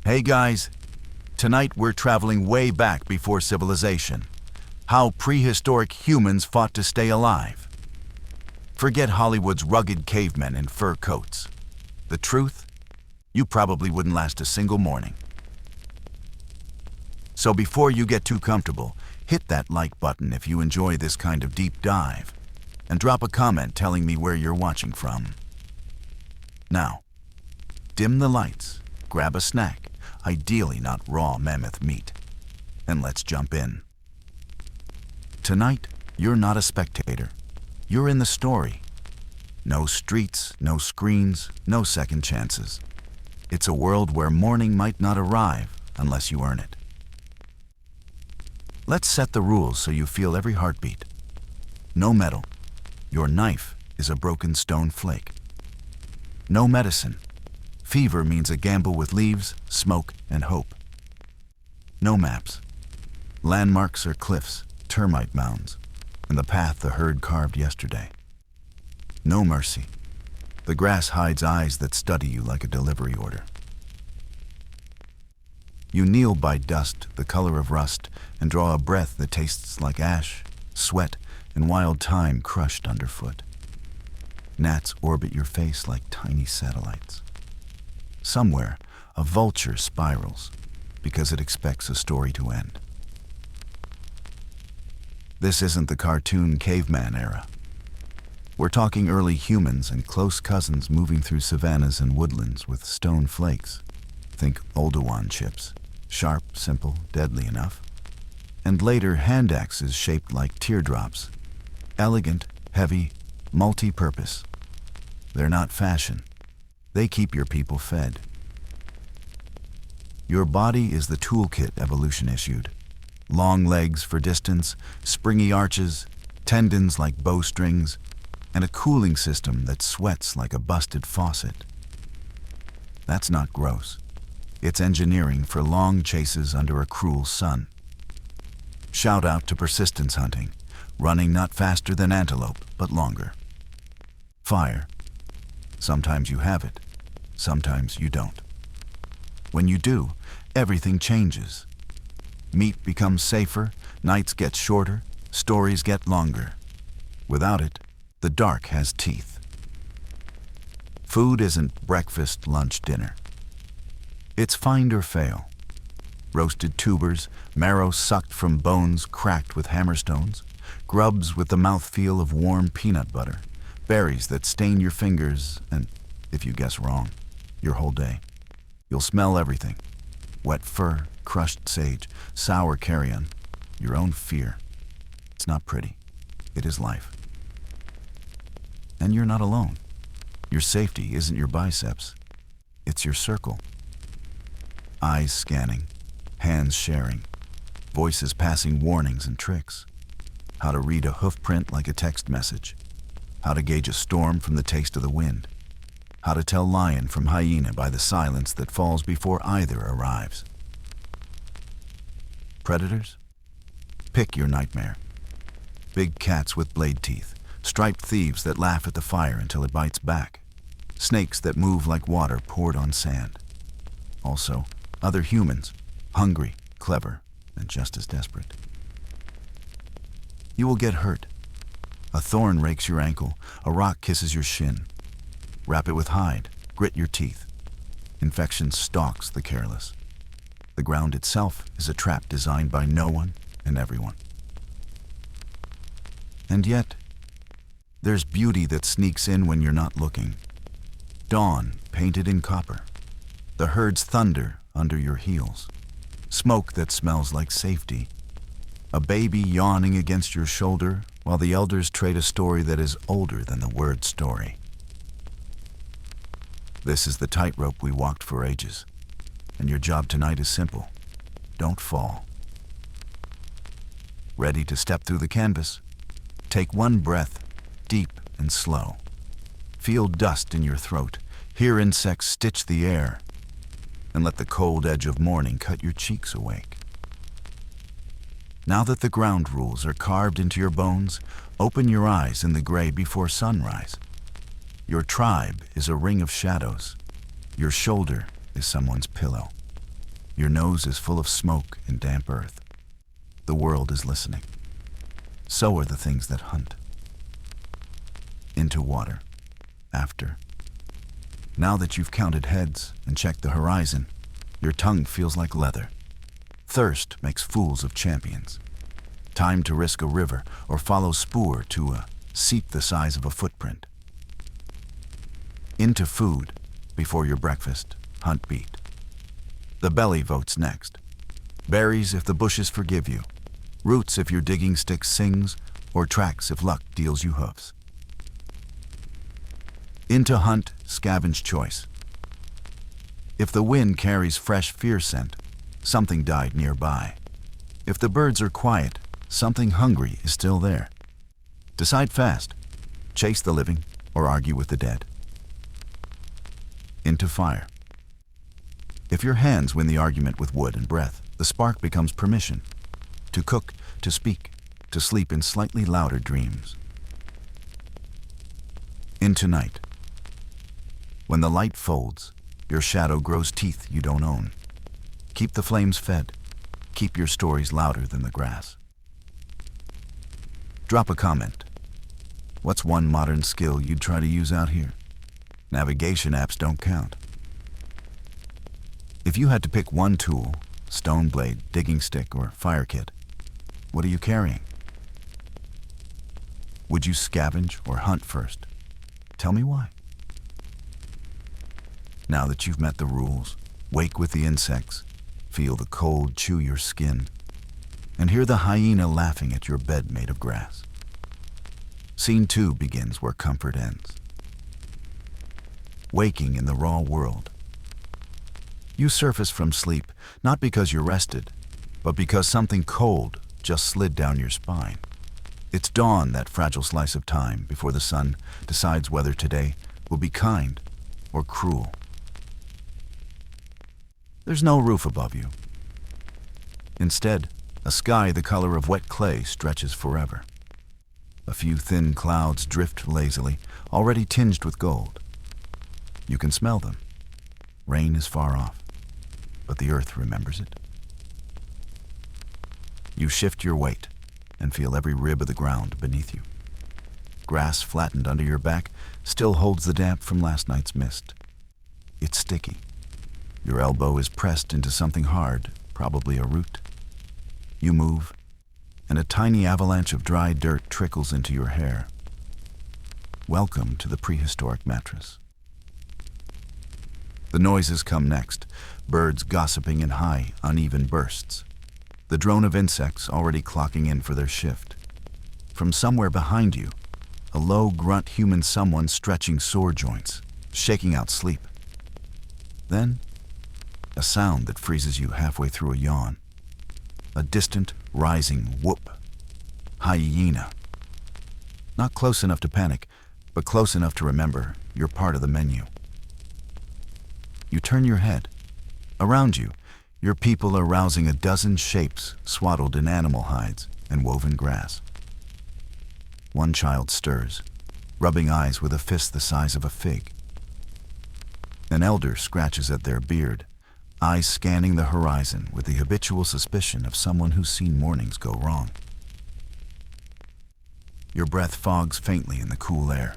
Hey guys, tonight we're traveling way back before civilization. How prehistoric humans fought to stay alive. Forget Hollywood's rugged cavemen in fur coats. The truth? You probably wouldn't last a single morning. So before you get too comfortable, hit that like button if you enjoy this kind of deep dive, and drop a comment telling me where you're watching from. Now, dim the lights, grab a snack, ideally not raw mammoth meat, and let's jump in. Tonight, you're not a spectator. You're in the story. No streets, no screens, no second chances. It's a world where morning might not arrive unless you earn it. Let's set the rules so you feel every heartbeat. No metal. Your knife is a broken stone flake. No medicine. Fever means a gamble with leaves, smoke, and hope. No maps. Landmarks are cliffs, termite mounds, and the path the herd carved yesterday. No mercy. The grass hides eyes that study you like a delivery order. You kneel by dust, the color of rust, and draw a breath that tastes like ash, sweat, and wild thyme crushed underfoot. Gnats orbit your face like tiny satellites. Somewhere, a vulture spirals because it expects a story to end. This isn't the cartoon caveman era. We're talking early humans and close cousins moving through savannas and woodlands with stone flakes. Think Oldowan chips, sharp, simple, deadly enough. And later hand axes shaped like teardrops, elegant, heavy, multi-purpose. They're not fashion. They keep your people fed. Your body is the toolkit evolution issued. Long legs for distance, springy arches, tendons like bowstrings, and a cooling system that sweats like a busted faucet. That's not gross. It's engineering for long chases under a cruel sun. Shout out to persistence hunting, running not faster than antelope, but longer. Fire. Sometimes you have it, sometimes you don't. When you do, everything changes. Meat becomes safer, nights get shorter, stories get longer. Without it, the dark has teeth. Food isn't breakfast, lunch, dinner. It's find or fail. Roasted tubers, marrow sucked from bones cracked with hammerstones, grubs with the mouthfeel of warm peanut butter, berries that stain your fingers, and, if you guess wrong, your whole day. You'll smell everything. Wet fur, crushed sage, sour carrion, your own fear. It's not pretty. It is life. And you're not alone. Your safety isn't your biceps. It's your circle. Eyes scanning, hands sharing, voices passing warnings and tricks. How to read a hoof print like a text message. How to gauge a storm from the taste of the wind. How to tell lion from hyena by the silence that falls before either arrives. Predators? Pick your nightmare. Big cats with blade teeth, striped thieves that laugh at the fire until it bites back, snakes that move like water poured on sand. Also, other humans, hungry, clever, and just as desperate. You will get hurt. A thorn rakes your ankle, a rock kisses your shin. Wrap it with hide, grit your teeth. Infection stalks the careless. The ground itself is a trap designed by no one and everyone. And yet, there's beauty that sneaks in when you're not looking. Dawn painted in copper. The herd's thunder under your heels. Smoke that smells like safety. A baby yawning against your shoulder while the elders trade a story that is older than the word story. This is the tightrope we walked for ages, and your job tonight is simple. Don't fall. Ready to step through the canvas? Take one breath, deep and slow. Feel dust in your throat, hear insects stitch the air, and let the cold edge of morning cut your cheeks awake. Now that the ground rules are carved into your bones, open your eyes in the gray before sunrise. Your tribe is a ring of shadows. Your shoulder is someone's pillow. Your nose is full of smoke and damp earth. The world is listening. So are the things that hunt. Into water. After. Now that you've counted heads and checked the horizon, your tongue feels like leather. Thirst makes fools of champions. Time to risk a river or follow spoor to a seep the size of a footprint. Into food, before your breakfast, hunt beat. The belly votes next. Berries if the bushes forgive you. Roots if your digging stick sings, or tracks if luck deals you hoofs. Into hunt, scavenge choice. If the wind carries fresh fear scent, something died nearby. If the birds are quiet, something hungry is still there. Decide fast. Chase the living or argue with the dead. Into fire. If your hands win the argument with wood and breath, the spark becomes permission to cook, to speak, to sleep in slightly louder dreams. Into night. When the light folds, your shadow grows teeth you don't own. Keep the flames fed. Keep your stories louder than the grass. Drop a comment. What's one modern skill you'd try to use out here? Navigation apps don't count. If you had to pick one tool, stone blade, digging stick, or fire kit, what are you carrying? Would you scavenge or hunt first? Tell me why. Now that you've met the rules, wake with the insects, feel the cold chew your skin, and hear the hyena laughing at your bed made of grass. Scene 2 begins where comfort ends. Waking in the raw world. You surface from sleep, not because you're rested, but because something cold just slid down your spine. It's dawn, that fragile slice of time before the sun decides whether today will be kind or cruel. There's no roof above you. Instead, a sky the color of wet clay stretches forever. A few thin clouds drift lazily, already tinged with gold. You can smell them. Rain is far off, but the earth remembers it. You shift your weight and feel every rib of the ground beneath you. Grass flattened under your back still holds the damp from last night's mist. It's sticky. Your elbow is pressed into something hard, probably a root. You move, and a tiny avalanche of dry dirt trickles into your hair. Welcome to the prehistoric mattress. The noises come next, birds gossiping in high, uneven bursts. The drone of insects already clocking in for their shift. From somewhere behind you, a low grunt human someone stretching sore joints, shaking out sleep. Then, a sound that freezes you halfway through a yawn. A distant, rising whoop. Hyena. Not close enough to panic, but close enough to remember you're part of the menu. You turn your head. Around you, your people are rousing a dozen shapes swaddled in animal hides and woven grass. One child stirs, rubbing eyes with a fist the size of a fig. An elder scratches at their beard, eyes scanning the horizon with the habitual suspicion of someone who's seen mornings go wrong. Your breath fogs faintly in the cool air.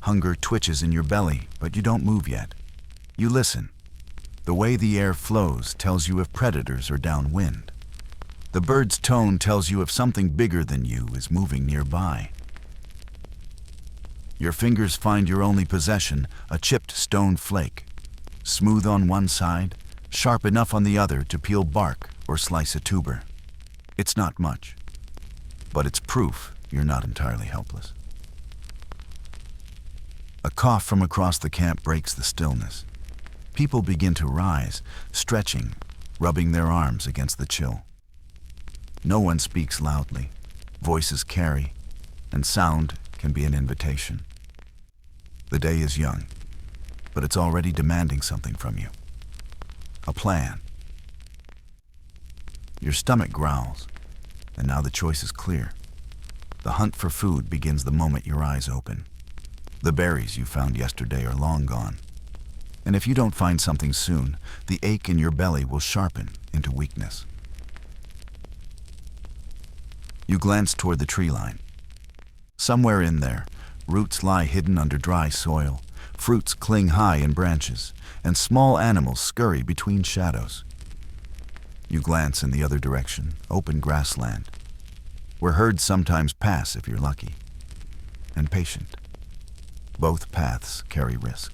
Hunger twitches in your belly, but you don't move yet. You listen. The way the air flows tells you if predators are downwind. The bird's tone tells you if something bigger than you is moving nearby. Your fingers find your only possession, a chipped stone flake. Smooth on one side, sharp enough on the other to peel bark or slice a tuber. It's not much, but it's proof you're not entirely helpless. A cough from across the camp breaks the stillness. People begin to rise, stretching, rubbing their arms against the chill. No one speaks loudly. Voices carry, and sound can be an invitation. The day is young, but it's already demanding something from you. A plan. Your stomach growls, and now the choice is clear. The hunt for food begins the moment your eyes open. The berries you found yesterday are long gone. And if you don't find something soon, the ache in your belly will sharpen into weakness. You glance toward the tree line. Somewhere in there, roots lie hidden under dry soil, fruits cling high in branches, and small animals scurry between shadows. You glance in the other direction, open grassland, where herds sometimes pass if you're lucky, and patient. Both paths carry risk.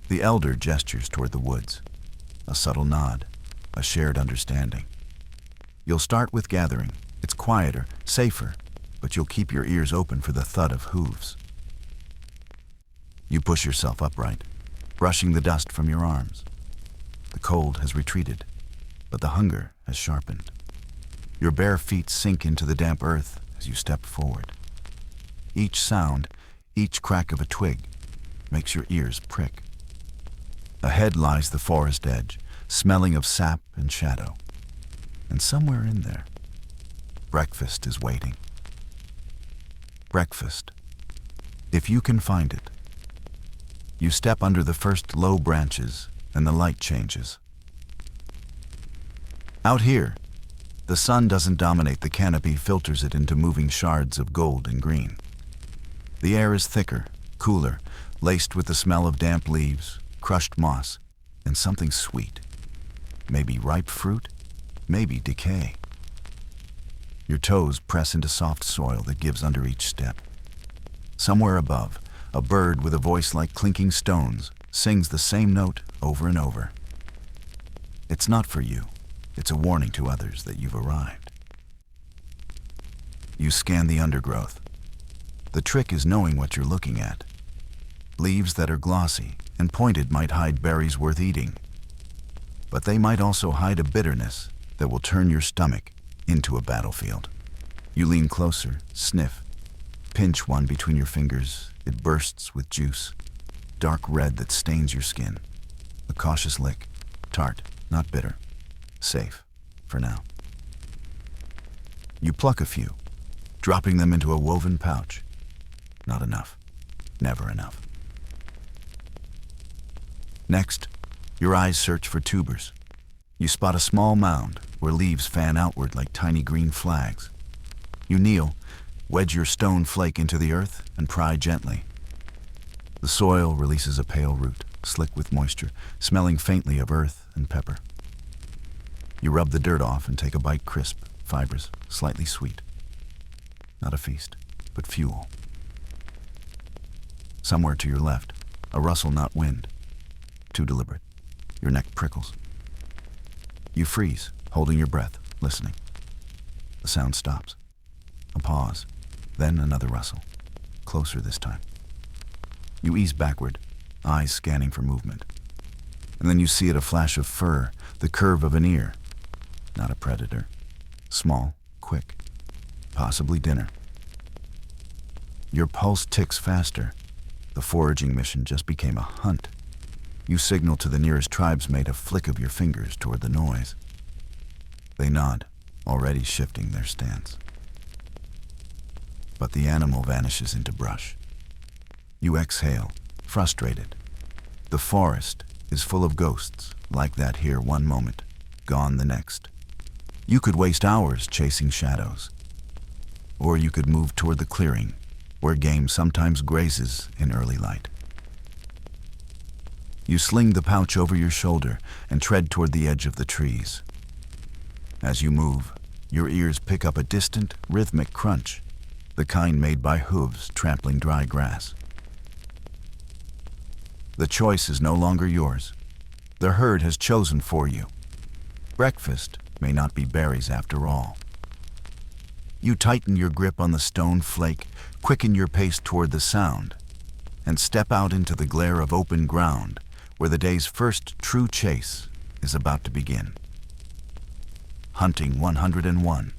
The elder gestures toward the woods, a subtle nod, a shared understanding. You'll start with gathering. It's quieter, safer, but you'll keep your ears open for the thud of hooves. You push yourself upright, brushing the dust from your arms. The cold has retreated, but the hunger has sharpened. Your bare feet sink into the damp earth as you step forward. Each sound, each crack of a twig, makes your ears prick. Ahead lies the forest edge, smelling of sap and shadow. And somewhere in there, breakfast is waiting. Breakfast, if you can find it. You step under the first low branches and the light changes. Out here, the sun doesn't dominate the canopy, filters it into moving shards of gold and green. The air is thicker, cooler, laced with the smell of damp leaves, crushed moss, and something sweet. Maybe ripe fruit, maybe decay. Your toes press into soft soil that gives under each step. Somewhere above, a bird with a voice like clinking stones sings the same note over and over. It's not for you. It's a warning to others that you've arrived. You scan the undergrowth. The trick is knowing what you're looking at. Leaves that are glossy and pointed might hide berries worth eating, but they might also hide a bitterness that will turn your stomach into a battlefield. You lean closer, sniff, pinch one between your fingers. It bursts with juice, dark red that stains your skin. A cautious lick, tart, not bitter, safe for now. You pluck a few, dropping them into a woven pouch. Not enough, never enough. Next, your eyes search for tubers. You spot a small mound where leaves fan outward like tiny green flags. You kneel, wedge your stone flake into the earth, and pry gently. The soil releases a pale root, slick with moisture, smelling faintly of earth and pepper. You rub the dirt off and take a bite, crisp, fibrous, slightly sweet. Not a feast, but fuel. Somewhere to your left, a rustle, not wind. Too deliberate. Your neck prickles. You freeze, holding your breath, listening. The sound stops. A pause, then another rustle. Closer this time. You ease backward, eyes scanning for movement. And then you see it, a flash of fur, the curve of an ear. Not a predator. Small, quick. Possibly dinner. Your pulse ticks faster. The foraging mission just became a hunt. You signal to the nearest tribesmate, a flick of your fingers toward the noise. They nod, already shifting their stance. But the animal vanishes into brush. You exhale, frustrated. The forest is full of ghosts, like that here one moment, gone the next. You could waste hours chasing shadows. Or you could move toward the clearing, where game sometimes grazes in early light. You sling the pouch over your shoulder and tread toward the edge of the trees. As you move, your ears pick up a distant, rhythmic crunch, the kind made by hooves trampling dry grass. The choice is no longer yours. The herd has chosen for you. Breakfast may not be berries after all. You tighten your grip on the stone flake, quicken your pace toward the sound, and step out into the glare of open ground where the day's first true chase is about to begin. Hunting 101.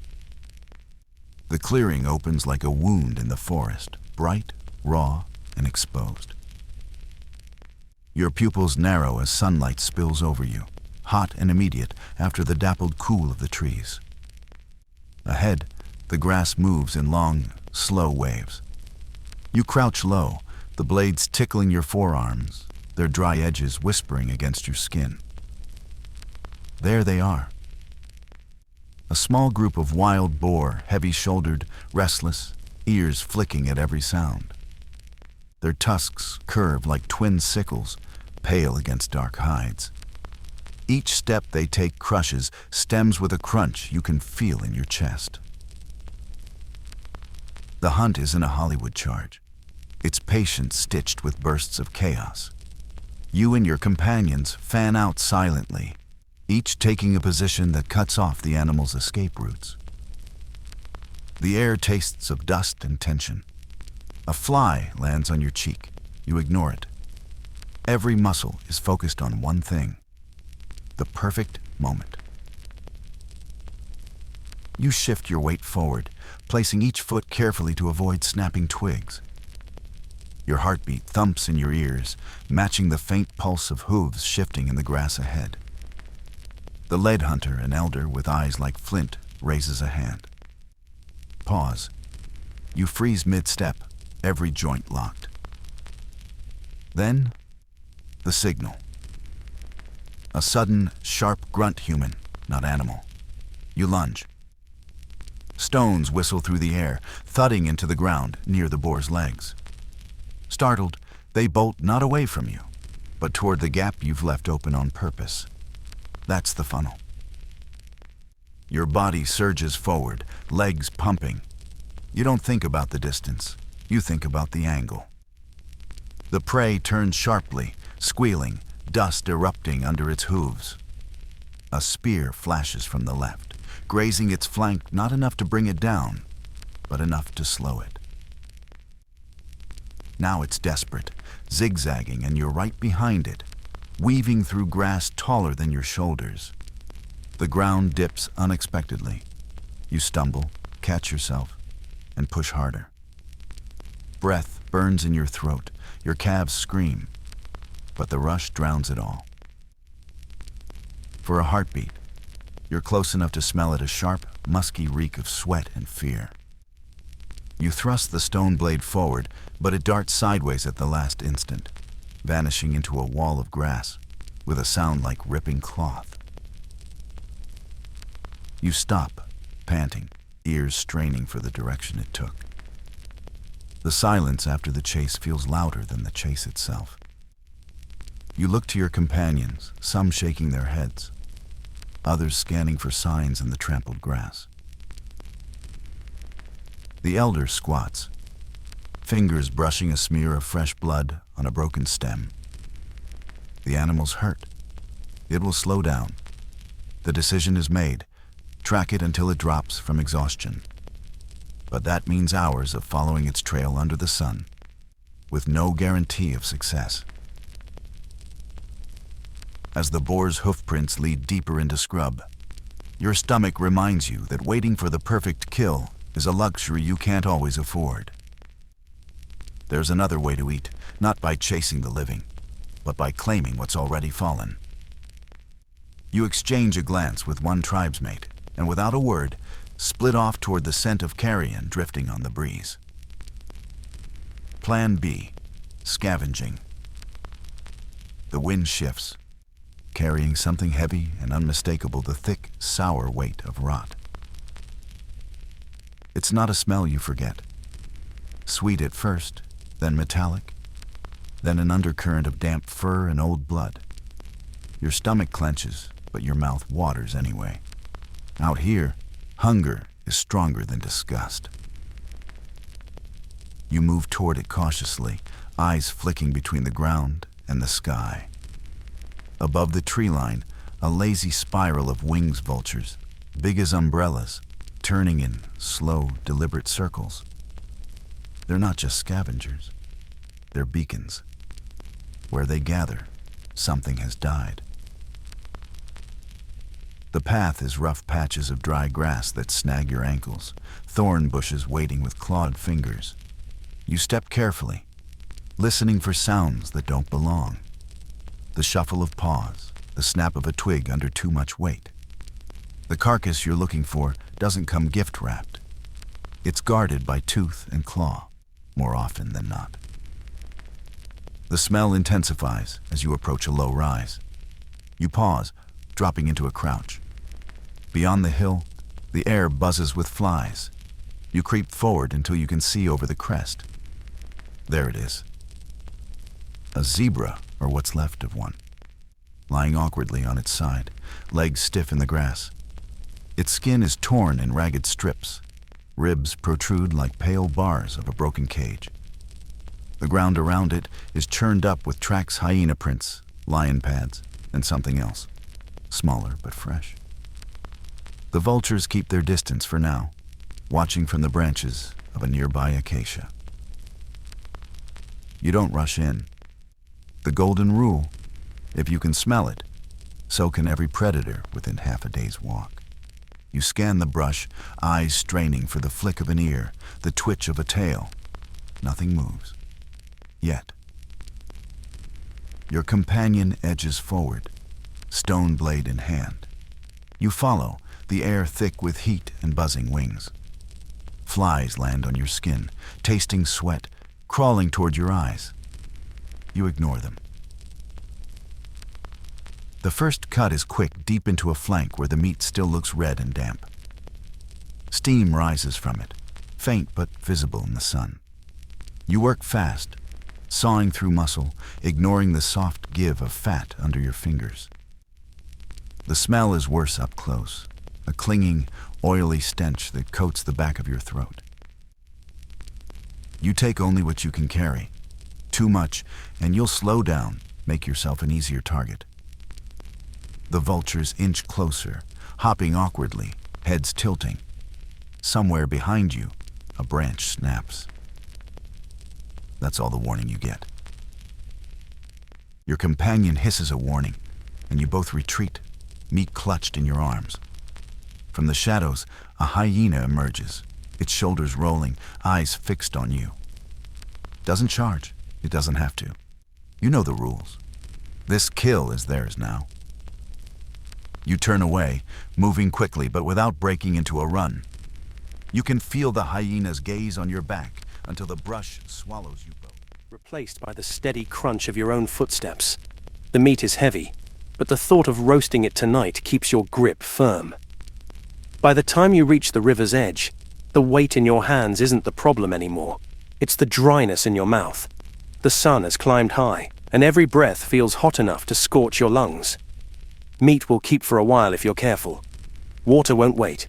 The clearing opens like a wound in the forest, bright, raw, and exposed. Your pupils narrow as sunlight spills over you, hot and immediate after the dappled cool of the trees. Ahead, the grass moves in long, slow waves. You crouch low, the blades tickling your forearms, their dry edges whispering against your skin. There they are. A small group of wild boar, heavy-shouldered, restless, ears flicking at every sound. Their tusks curve like twin sickles, pale against dark hides. Each step they take crushes, stems with a crunch you can feel in your chest. The hunt isn't a Hollywood charge. It's patience stitched with bursts of chaos. You and your companions fan out silently, each taking a position that cuts off the animal's escape routes. The air tastes of dust and tension. A fly lands on your cheek. You ignore it. Every muscle is focused on one thing: the perfect moment. You shift your weight forward, placing each foot carefully to avoid snapping twigs. Your heartbeat thumps in your ears, matching the faint pulse of hooves shifting in the grass ahead. The lead hunter, an elder with eyes like flint, raises a hand. Pause. You freeze mid-step, every joint locked. Then, the signal. A sudden, sharp grunt, human, not animal. You lunge. Stones whistle through the air, thudding into the ground near the boar's legs. Startled, they bolt not away from you, but toward the gap you've left open on purpose. That's the funnel. Your body surges forward, legs pumping. You don't think about the distance. You think about the angle. The prey turns sharply, squealing, dust erupting under its hooves. A spear flashes from the left, grazing its flank not enough to bring it down, but enough to slow it. Now it's desperate, zigzagging, and you're right behind it, weaving through grass taller than your shoulders. The ground dips unexpectedly. You stumble, catch yourself, and push harder. Breath burns in your throat, your calves scream, but the rush drowns it all. For a heartbeat, you're close enough to smell it, a sharp, musky reek of sweat and fear. You thrust the stone blade forward, but it darts sideways at the last instant, vanishing into a wall of grass with a sound like ripping cloth. You stop, panting, ears straining for the direction it took. The silence after the chase feels louder than the chase itself. You look to your companions, some shaking their heads, others scanning for signs in the trampled grass. The elder squats, fingers brushing a smear of fresh blood on a broken stem. The animal's hurt. It will slow down. The decision is made. Track it until it drops from exhaustion. But that means hours of following its trail under the sun, with no guarantee of success. As the boar's hoofprints lead deeper into scrub, your stomach reminds you that waiting for the perfect kill is a luxury you can't always afford. There's another way to eat, not by chasing the living, but by claiming what's already fallen. You exchange a glance with one tribesmate, and without a word, split off toward the scent of carrion drifting on the breeze. Plan B, scavenging. The wind shifts, carrying something heavy and unmistakable, the thick, sour weight of rot. It's not a smell you forget. Sweet at first, then metallic, then an undercurrent of damp fur and old blood. Your stomach clenches, but your mouth waters anyway. Out here, hunger is stronger than disgust. You move toward it cautiously, eyes flicking between the ground and the sky. Above the tree line, a lazy spiral of wings vultures, big as umbrellas, turning in slow, deliberate circles. They're not just scavengers. They're beacons. Where they gather, something has died. The path is rough patches of dry grass that snag your ankles, thorn bushes waiting with clawed fingers. You step carefully, listening for sounds that don't belong. The shuffle of paws, the snap of a twig under too much weight. The carcass you're looking for doesn't come gift-wrapped. It's guarded by tooth and claw, more often than not. The smell intensifies as you approach a low rise. You pause, dropping into a crouch. Beyond the hill, the air buzzes with flies. You creep forward until you can see over the crest. There it is. A zebra, or what's left of one, lying awkwardly on its side, legs stiff in the grass. Its skin is torn in ragged strips. Ribs protrude like pale bars of a broken cage. The ground around it is churned up with tracks, hyena prints, lion pads, and something else, smaller but fresh. The vultures keep their distance for now, watching from the branches of a nearby acacia. You don't rush in. The golden rule: if you can smell it, so can every predator within half a day's walk. You scan the brush, eyes straining for the flick of an ear, the twitch of a tail. Nothing moves. Yet. Your companion edges forward, stone blade in hand. You follow, the air thick with heat and buzzing wings. Flies land on your skin, tasting sweat, crawling toward your eyes. You ignore them. The first cut is quick, deep into a flank where the meat still looks red and damp. Steam rises from it, faint but visible in the sun. You work fast, sawing through muscle, ignoring the soft give of fat under your fingers. The smell is worse up close, a clinging, oily stench that coats the back of your throat. You take only what you can carry. Too much, and you'll slow down, make yourself an easier target. The vultures inch closer, hopping awkwardly, heads tilting. Somewhere behind you, a branch snaps. That's all the warning you get. Your companion hisses a warning, and you both retreat, meat clutched in your arms. From the shadows, a hyena emerges, its shoulders rolling, eyes fixed on you. Doesn't charge. It doesn't have to. You know the rules. This kill is theirs now. You turn away, moving quickly but without breaking into a run. You can feel the hyena's gaze on your back until the brush swallows you both. Replaced by the steady crunch of your own footsteps. The meat is heavy, but the thought of roasting it tonight keeps your grip firm. By the time you reach the river's edge, the weight in your hands isn't the problem anymore. It's the dryness in your mouth. The sun has climbed high, and every breath feels hot enough to scorch your lungs. Meat will keep for a while if you're careful. Water won't wait.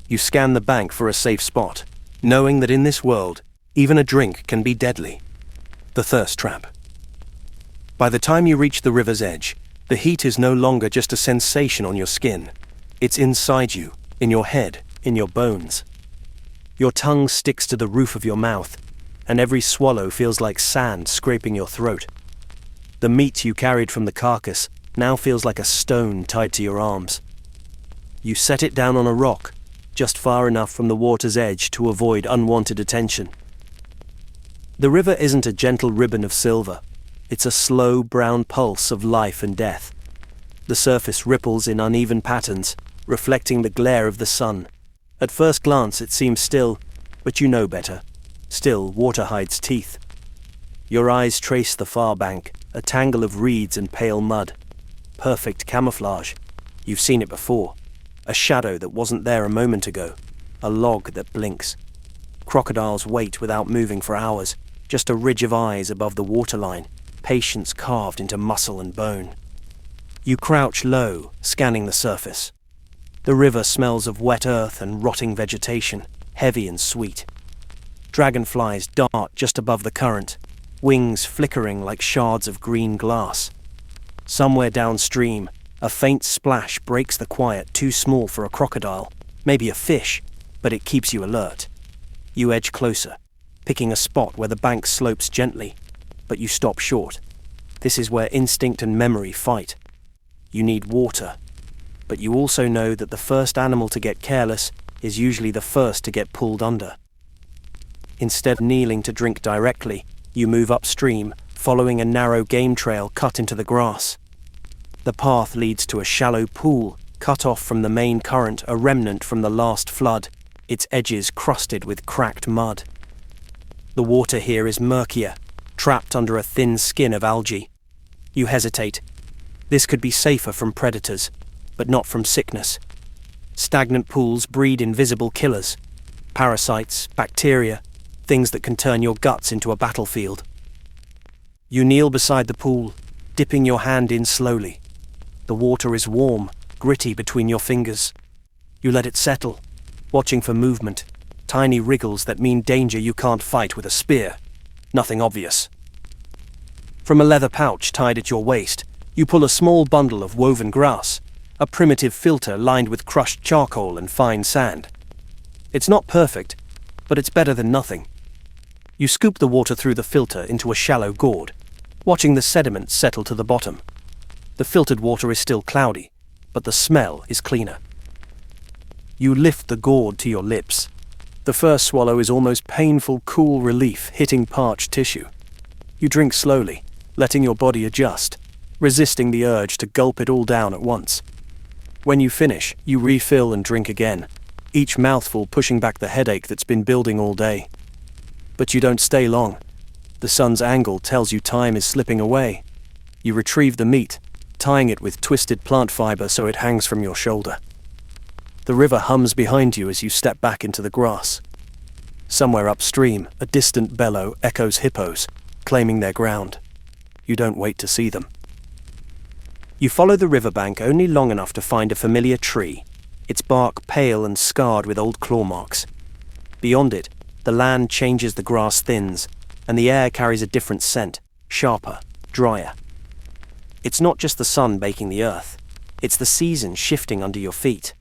You scan the bank for a safe spot, knowing that in this world, even a drink can be deadly. The thirst trap. By the time you reach the river's edge, the heat is no longer just a sensation on your skin. It's inside you, in your head, in your bones. Your tongue sticks to the roof of your mouth, and every swallow feels like sand scraping your throat. The meat you carried from the carcass now feels like a stone tied to your arms. You set it down on a rock, just far enough from the water's edge to avoid unwanted attention. The river isn't a gentle ribbon of silver. It's a slow brown pulse of life and death. The surface ripples in uneven patterns, reflecting the glare of the sun. At first glance it seems still, but you know better. Still, water hides teeth. Your eyes trace the far bank, a tangle of reeds and pale mud. Perfect camouflage. You've seen it before. A shadow that wasn't there a moment ago. A log that blinks. Crocodiles wait without moving for hours, just a ridge of eyes above the waterline, patience carved into muscle and bone. You crouch low, scanning the surface. The river smells of wet earth and rotting vegetation, heavy and sweet. Dragonflies dart just above the current, wings flickering like shards of green glass. Somewhere downstream, a faint splash breaks the quiet, too small for a crocodile, maybe a fish, but it keeps you alert. You edge closer, picking a spot where the bank slopes gently, but you stop short. This is where instinct and memory fight. You need water, but you also know that the first animal to get careless is usually the first to get pulled under. Instead of kneeling to drink directly, you move upstream, following a narrow game trail cut into the grass. The path leads to a shallow pool, cut off from the main current, a remnant from the last flood, its edges crusted with cracked mud. The water here is murkier, trapped under a thin skin of algae. You hesitate. This could be safer from predators, but not from sickness. Stagnant pools breed invisible killers. Parasites, bacteria, things that can turn your guts into a battlefield. You kneel beside the pool, dipping your hand in slowly. The water is warm, gritty between your fingers. You let it settle, watching for movement, tiny wriggles that mean danger you can't fight with a spear. Nothing obvious. From a leather pouch tied at your waist, you pull a small bundle of woven grass, a primitive filter lined with crushed charcoal and fine sand. It's not perfect, but it's better than nothing. You scoop the water through the filter into a shallow gourd, watching the sediment settle to the bottom. The filtered water is still cloudy, but the smell is cleaner. You lift the gourd to your lips. The first swallow is almost painful, cool relief hitting parched tissue. You drink slowly, letting your body adjust, resisting the urge to gulp it all down at once. When you finish, you refill and drink again, each mouthful pushing back the headache that's been building all day. But you don't stay long. The sun's angle tells you time is slipping away. You retrieve the meat, tying it with twisted plant fiber so it hangs from your shoulder. The river hums behind you as you step back into the grass. Somewhere upstream, a distant bellow echoes hippos, claiming their ground. You don't wait to see them. You follow the riverbank only long enough to find a familiar tree, its bark pale and scarred with old claw marks. Beyond it, the land changes, the grass thins, and the air carries a different scent, sharper, drier. It's not just the sun baking the earth, it's the season shifting under your feet.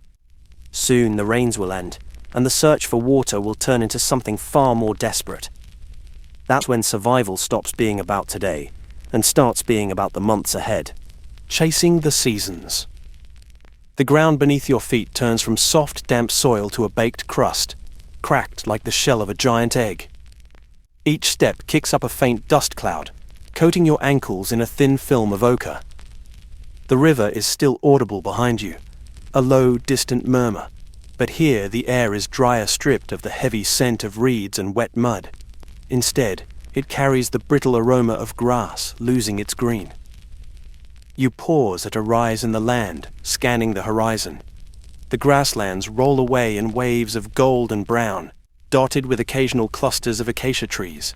Soon the rains will end, and the search for water will turn into something far more desperate. That's when survival stops being about today, and starts being about the months ahead. Chasing the seasons. The ground beneath your feet turns from soft, damp soil to a baked crust, cracked like the shell of a giant egg. Each step kicks up a faint dust cloud, coating your ankles in a thin film of ochre. The river is still audible behind you, a low, distant murmur, but here the air is drier, stripped of the heavy scent of reeds and wet mud. Instead, it carries the brittle aroma of grass losing its green. You pause at a rise in the land, scanning the horizon. The grasslands roll away in waves of gold and brown, dotted with occasional clusters of acacia trees.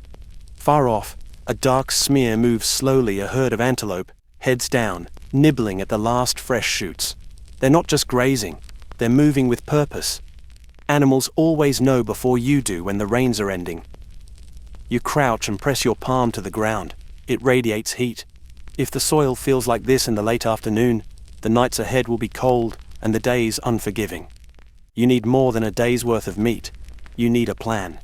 Far off, a dark smear moves slowly, a herd of antelope, heads down, nibbling at the last fresh shoots. They're not just grazing, they're moving with purpose. Animals always know before you do when the rains are ending. You crouch and press your palm to the ground. It radiates heat. If the soil feels like this in the late afternoon, the nights ahead will be cold and the days unforgiving. You need more than a day's worth of meat. You need a plan.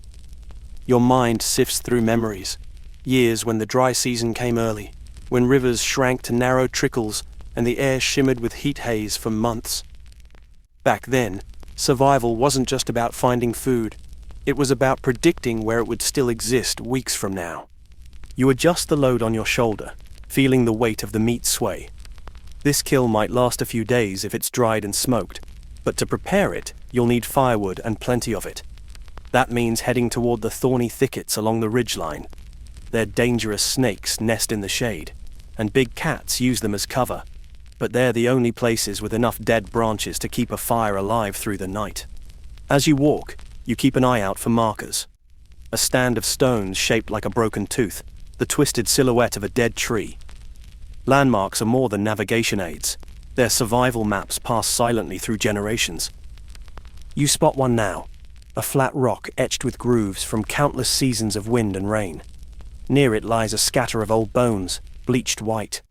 Your mind sifts through memories. Years when the dry season came early, when rivers shrank to narrow trickles and the air shimmered with heat haze for months. Back then, survival wasn't just about finding food. It was about predicting where it would still exist weeks from now. You adjust the load on your shoulder, feeling the weight of the meat sway. This kill might last a few days if it's dried and smoked, but to prepare it, you'll need firewood and plenty of it. That means heading toward the thorny thickets along the ridgeline. Their dangerous snakes nest in the shade, and big cats use them as cover, but they're the only places with enough dead branches to keep a fire alive through the night. As you walk, you keep an eye out for markers. A stand of stones shaped like a broken tooth, the twisted silhouette of a dead tree. Landmarks are more than navigation aids. They're survival maps passed silently through generations. You spot one now, a flat rock etched with grooves from countless seasons of wind and rain. Near it lies a scatter of old bones, bleached white.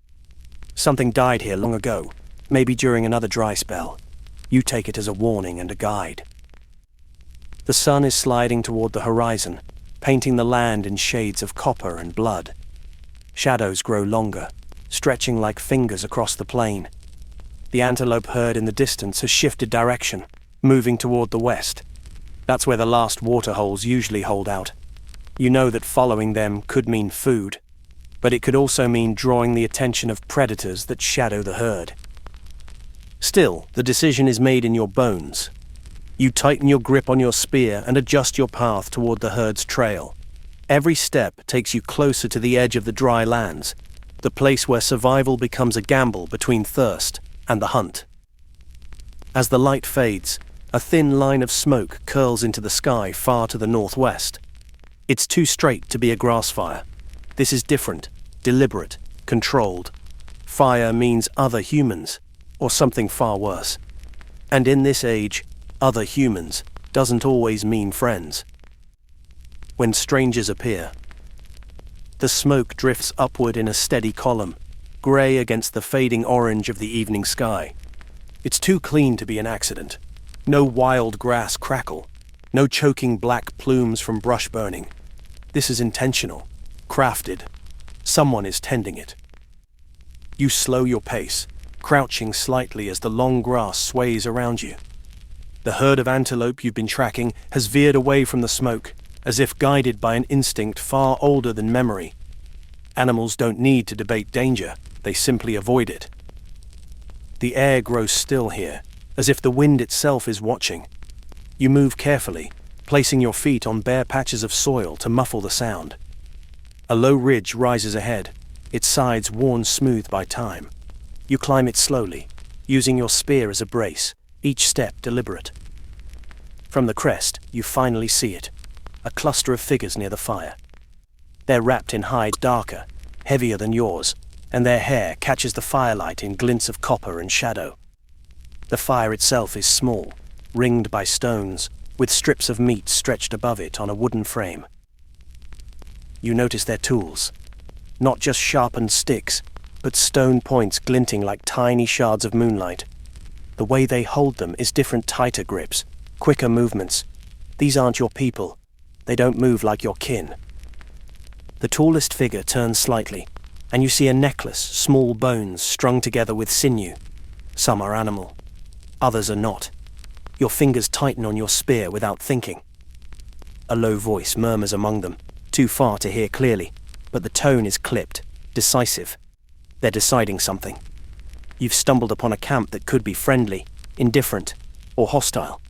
Something died here long ago, maybe during another dry spell. You take it as a warning and a guide. The sun is sliding toward the horizon, painting the land in shades of copper and blood. Shadows grow longer, stretching like fingers across the plain. The antelope herd in the distance has shifted direction, moving toward the west. That's where the last waterholes usually hold out. You know that following them could mean food, but it could also mean drawing the attention of predators that shadow the herd. Still, the decision is made in your bones. You tighten your grip on your spear and adjust your path toward the herd's trail. Every step takes you closer to the edge of the dry lands, the place where survival becomes a gamble between thirst and the hunt. As the light fades, a thin line of smoke curls into the sky far to the northwest. It's too straight to be a grass fire. This is different, deliberate, controlled. Fire means other humans, or something far worse. And in this age, other humans doesn't always mean friends. When strangers appear, the smoke drifts upward in a steady column, grey against the fading orange of the evening sky. It's too clean to be an accident. No wild grass crackle, no choking black plumes from brush burning. This is intentional, crafted. Someone is tending it. You slow your pace, crouching slightly as the long grass sways around you. The herd of antelope you've been tracking has veered away from the smoke, as if guided by an instinct far older than memory. Animals don't need to debate danger, they simply avoid it. The air grows still here, as if the wind itself is watching. You move carefully, placing your feet on bare patches of soil to muffle the sound. A low ridge rises ahead, its sides worn smooth by time. You climb it slowly, using your spear as a brace, each step deliberate. From the crest, you finally see it, a cluster of figures near the fire. They're wrapped in hide darker, heavier than yours, and their hair catches the firelight in glints of copper and shadow. The fire itself is small, ringed by stones, with strips of meat stretched above it on a wooden frame. You notice their tools, not just sharpened sticks, but stone points glinting like tiny shards of moonlight. The way they hold them is different, tighter grips, quicker movements. These aren't your people. They don't move like your kin. The tallest figure turns slightly, and you see a necklace, small bones strung together with sinew. Some are animal, others are not. Your fingers tighten on your spear without thinking. A low voice murmurs among them, too far to hear clearly, but the tone is clipped, decisive. They're deciding something. You've stumbled upon a camp that could be friendly, indifferent, or hostile.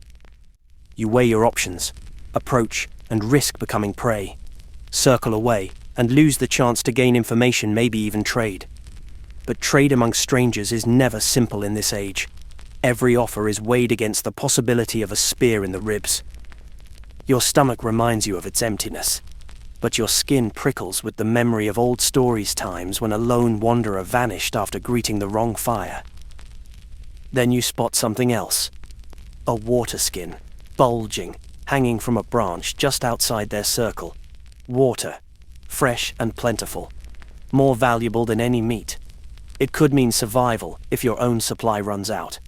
You weigh your options, approach and risk becoming prey, circle away and lose the chance to gain information, maybe even trade. But trade among strangers is never simple in this age. Every offer is weighed against the possibility of a spear in the ribs. Your stomach reminds you of its emptiness, but your skin prickles with the memory of old stories, times when a lone wanderer vanished after greeting the wrong fire. Then you spot something else. A water skin, bulging, hanging from a branch just outside their circle. Water, fresh and plentiful, more valuable than any meat. It could mean survival if your own supply runs out.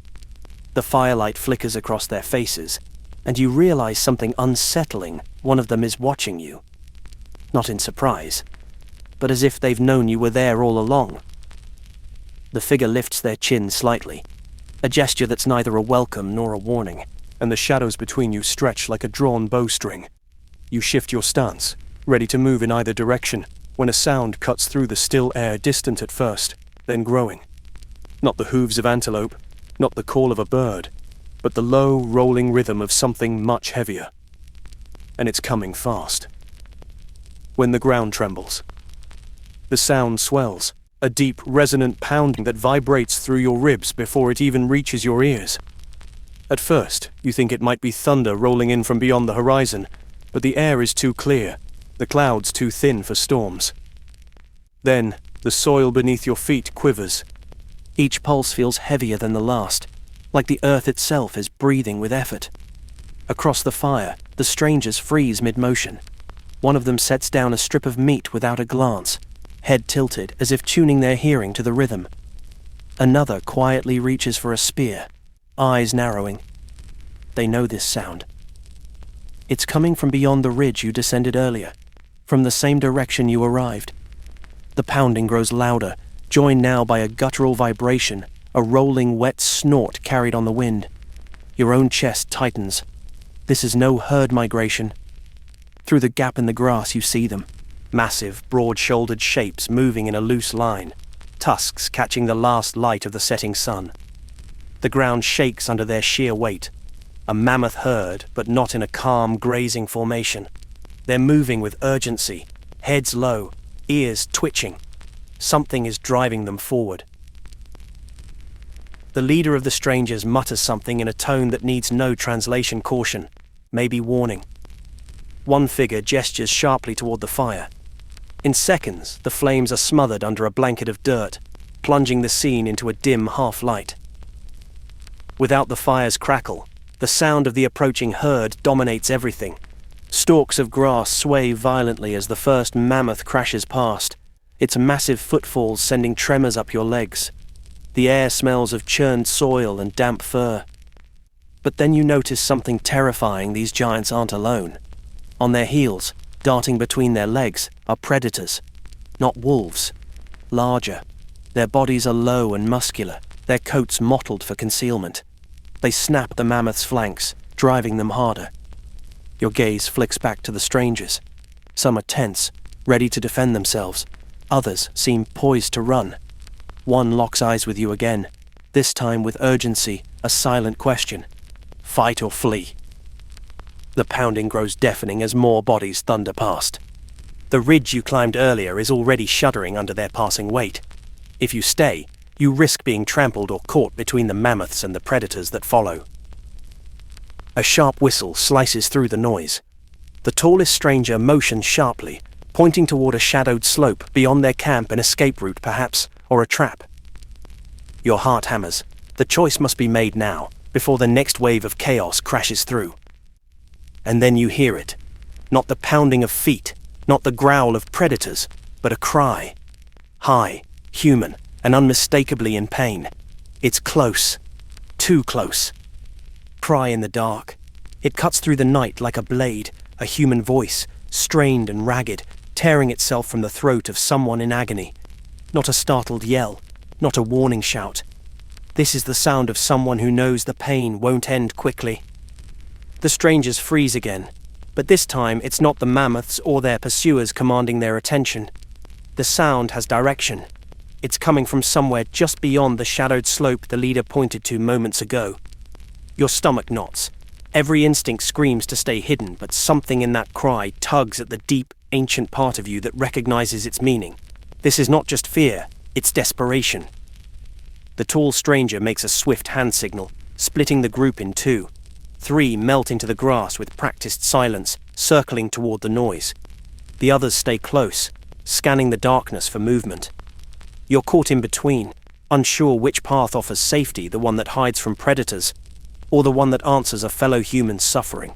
The firelight flickers across their faces, and you realize something unsettling. One of them is watching you. Not in surprise, but as if they've known you were there all along. The figure lifts their chin slightly, a gesture that's neither a welcome nor a warning, and the shadows between you stretch like a drawn bowstring. You shift your stance, ready to move in either direction, when a sound cuts through the still air, distant at first, then growing. Not the hooves of antelope, not the call of a bird, but the low, rolling rhythm of something much heavier. And it's coming fast. When the ground trembles, the sound swells, a deep, resonant pounding that vibrates through your ribs before it even reaches your ears. At first, you think it might be thunder rolling in from beyond the horizon, but the air is too clear, the clouds too thin for storms. Then, the soil beneath your feet quivers. Each pulse feels heavier than the last, like the earth itself is breathing with effort. Across the fire, the strangers freeze mid-motion. One of them sets down a strip of meat without a glance, head tilted as if tuning their hearing to the rhythm. Another quietly reaches for a spear, eyes narrowing. They know this sound. It's coming from beyond the ridge you descended earlier, from the same direction you arrived. The pounding grows louder, joined now by a guttural vibration, a rolling wet snort carried on the wind. Your own chest tightens. This is no herd migration. Through the gap in the grass you see them, massive, broad-shouldered shapes moving in a loose line, tusks catching the last light of the setting sun. The ground shakes under their sheer weight. A mammoth herd, but not in a calm, grazing formation. They're moving with urgency, heads low, ears twitching. Something is driving them forward. The leader of the strangers mutters something in a tone that needs no translation caution, maybe warning. One figure gestures sharply toward the fire. In seconds, the flames are smothered under a blanket of dirt, plunging the scene into a dim half-light. Without the fire's crackle, the sound of the approaching herd dominates everything. Stalks of grass sway violently as the first mammoth crashes past, its massive footfalls sending tremors up your legs. The air smells of churned soil and damp fur. But then you notice something terrifying. These giants aren't alone. On their heels, darting between their legs, are predators. Not wolves. Larger. Their bodies are low and muscular, their coats mottled for concealment. They snap the mammoth's flanks, driving them harder. Your gaze flicks back to the strangers. Some are tense, ready to defend themselves. Others seem poised to run. One locks eyes with you again, this time with urgency, a silent question. Fight or flee? The pounding grows deafening as more bodies thunder past. The ridge you climbed earlier is already shuddering under their passing weight. If you stay, you risk being trampled or caught between the mammoths and the predators that follow. A sharp whistle slices through the noise. The tallest stranger motions sharply, pointing toward a shadowed slope beyond their camp, an escape route perhaps, or a trap. Your heart hammers. The choice must be made now, before the next wave of chaos crashes through. And then you hear it. Not the pounding of feet, not the growl of predators, but a cry. High, human, and unmistakably in pain. It's close. Too close. Cry in the dark. It cuts through the night like a blade, a human voice, strained and ragged, tearing itself from the throat of someone in agony. Not a startled yell, not a warning shout. This is the sound of someone who knows the pain won't end quickly. The strangers freeze again, but this time it's not the mammoths or their pursuers commanding their attention. The sound has direction. It's coming from somewhere just beyond the shadowed slope the leader pointed to moments ago. Your stomach knots. Every instinct screams to stay hidden, but something in that cry tugs at the deep, ancient part of you that recognizes its meaning. This is not just fear, it's desperation. The tall stranger makes a swift hand signal, splitting the group in two. 3 melt into the grass with practiced silence, circling toward the noise. The others stay close, scanning the darkness for movement. You're caught in between, unsure which path offers safety, the one that hides from predators, or the one that answers a fellow human's suffering.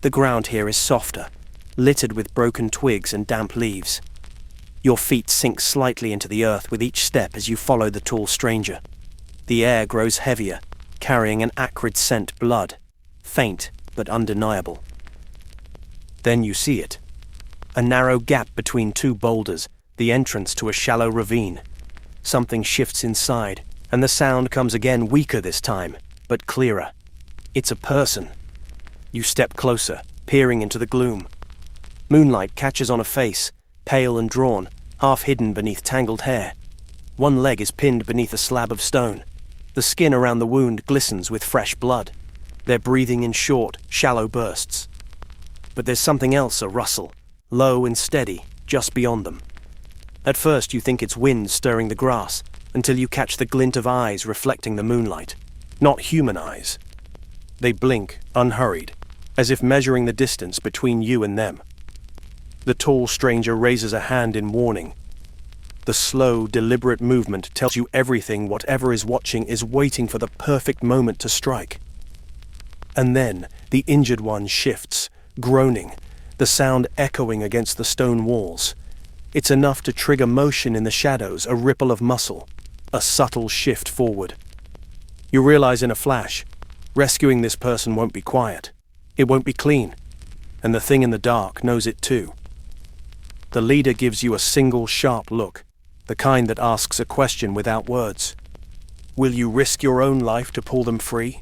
The ground here is softer, littered with broken twigs and damp leaves. Your feet sink slightly into the earth with each step as you follow the tall stranger. The air grows heavier, carrying an acrid scent, blood, faint but undeniable. Then you see it. A narrow gap between 2 boulders, the entrance to a shallow ravine. Something shifts inside, and the sound comes again, weaker this time, but clearer. It's a person. You step closer, peering into the gloom. Moonlight catches on a face, pale and drawn, half hidden beneath tangled hair. One leg is pinned beneath a slab of stone. The skin around the wound glistens with fresh blood. They're breathing in short, shallow bursts. But there's something else, a rustle, low and steady, just beyond them. At first you think it's wind stirring the grass, until you catch the glint of eyes reflecting the moonlight. Not human eyes. They blink, unhurried, as if measuring the distance between you and them. The tall stranger raises a hand in warning. The slow, deliberate movement tells you everything. Whatever is watching is waiting for the perfect moment to strike. And then the injured one shifts, groaning, the sound echoing against the stone walls. It's enough to trigger motion in the shadows, a ripple of muscle, a subtle shift forward. You realize in a flash, rescuing this person won't be quiet. It won't be clean. And the thing in the dark knows it too. The leader gives you a single sharp look, the kind that asks a question without words. Will you risk your own life to pull them free,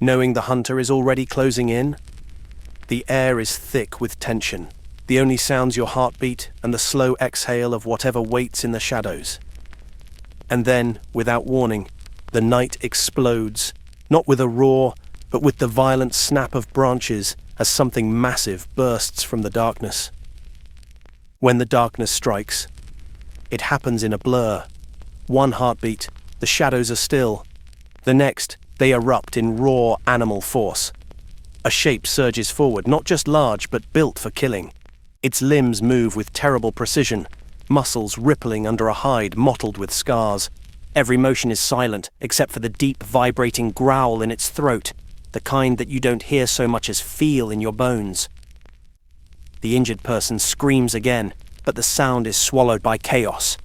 knowing the hunter is already closing in? The air is thick with tension, the only sounds your heartbeat and the slow exhale of whatever waits in the shadows. And then, without warning, the night explodes, not with a roar, but with the violent snap of branches as something massive bursts from the darkness. When the darkness strikes, it happens in a blur. One heartbeat, the shadows are still. The next, they erupt in raw animal force. A shape surges forward, not just large, but built for killing. Its limbs move with terrible precision, muscles rippling under a hide mottled with scars. Every motion is silent, except for the deep, vibrating growl in its throat, the kind that you don't hear so much as feel in your bones. The injured person screams again, but the sound is swallowed by chaos.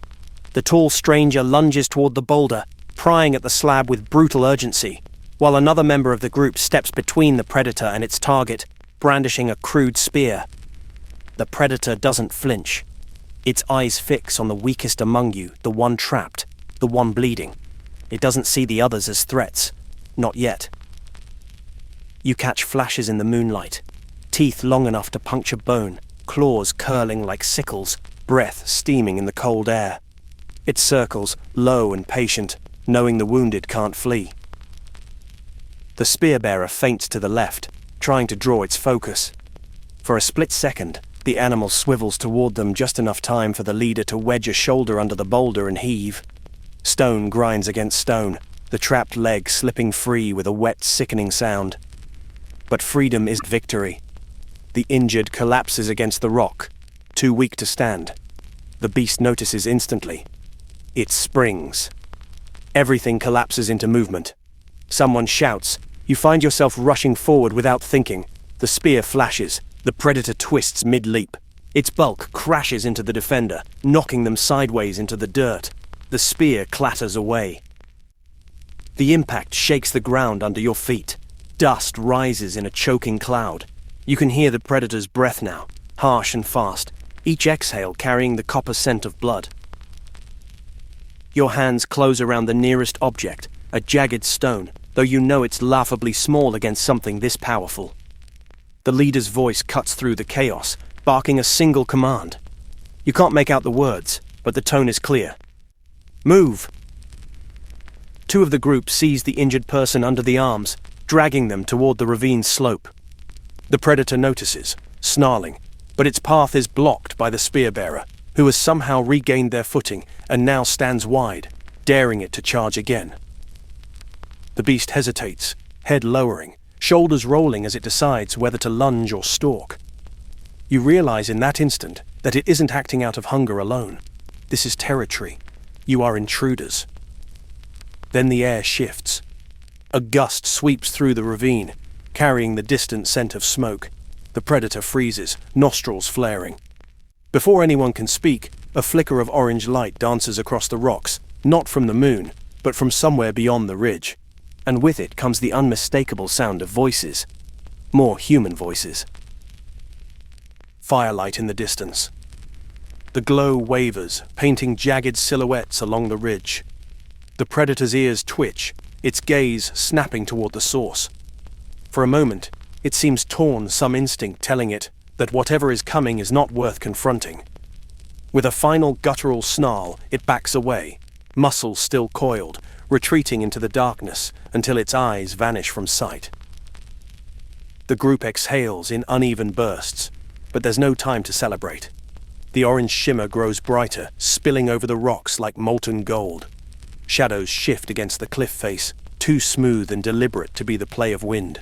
The tall stranger lunges toward the boulder, prying at the slab with brutal urgency, while another member of the group steps between the predator and its target, brandishing a crude spear. The predator doesn't flinch. Its eyes fix on the weakest among you, the one trapped, the one bleeding. It doesn't see the others as threats. Not yet. You catch flashes in the moonlight, teeth long enough to puncture bone, claws curling like sickles, breath steaming in the cold air. It circles, low and patient, knowing the wounded can't flee. The spear-bearer feints to the left, trying to draw its focus. For a split second, the animal swivels toward them just enough time for the leader to wedge a shoulder under the boulder and heave. Stone grinds against stone, the trapped leg slipping free with a wet, sickening sound. But freedom isn't victory. The injured collapses against the rock, too weak to stand. The beast notices instantly. It springs. Everything collapses into movement. Someone shouts. You find yourself rushing forward without thinking. The spear flashes. The predator twists mid-leap. Its bulk crashes into the defender, knocking them sideways into the dirt. The spear clatters away. The impact shakes the ground under your feet. Dust rises in a choking cloud. You can hear the predator's breath now, harsh and fast, each exhale carrying the copper scent of blood. Your hands close around the nearest object, a jagged stone, though you know it's laughably small against something this powerful. The leader's voice cuts through the chaos, barking a single command. You can't make out the words, but the tone is clear. Move! Two of the group seize the injured person under the arms, dragging them toward the ravine's slope. The predator notices, snarling, but its path is blocked by the spear-bearer, who has somehow regained their footing and now stands wide, daring it to charge again. The beast hesitates, head lowering, shoulders rolling as it decides whether to lunge or stalk. You realize in that instant that it isn't acting out of hunger alone. This is territory. You are intruders. Then the air shifts. A gust sweeps through the ravine, carrying the distant scent of smoke. The predator freezes, nostrils flaring. Before anyone can speak, a flicker of orange light dances across the rocks, not from the moon, but from somewhere beyond the ridge. And with it comes the unmistakable sound of voices. More human voices. Firelight in the distance. The glow wavers, painting jagged silhouettes along the ridge. The predator's ears twitch, its gaze snapping toward the source. For a moment, it seems torn, some instinct telling it that whatever is coming is not worth confronting. With a final guttural snarl, it backs away, muscles still coiled, retreating into the darkness until its eyes vanish from sight. The group exhales in uneven bursts, but there's no time to celebrate. The orange shimmer grows brighter, spilling over the rocks like molten gold. Shadows shift against the cliff face, too smooth and deliberate to be the play of wind.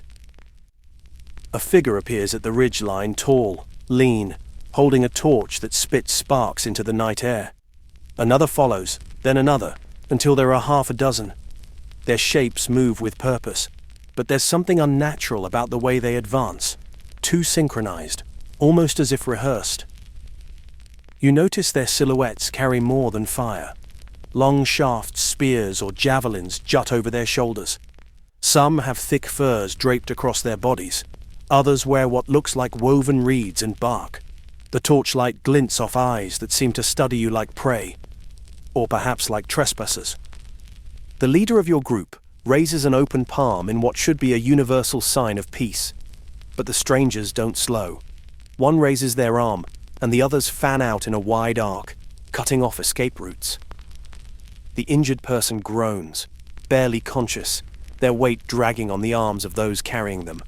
A figure appears at the ridge line, tall, lean, holding a torch that spits sparks into the night air. Another follows, then another, until there are half a dozen. Their shapes move with purpose, but there's something unnatural about the way they advance, too synchronized, almost as if rehearsed. You notice their silhouettes carry more than fire. Long shafts, spears, or javelins jut over their shoulders. Some have thick furs draped across their bodies. Others wear what looks like woven reeds and bark. The torchlight glints off eyes that seem to study you like prey, or perhaps like trespassers. The leader of your group raises an open palm in what should be a universal sign of peace. But the strangers don't slow. One raises their arm, and the others fan out in a wide arc, cutting off escape routes. The injured person groans, barely conscious, their weight dragging on the arms of those carrying them.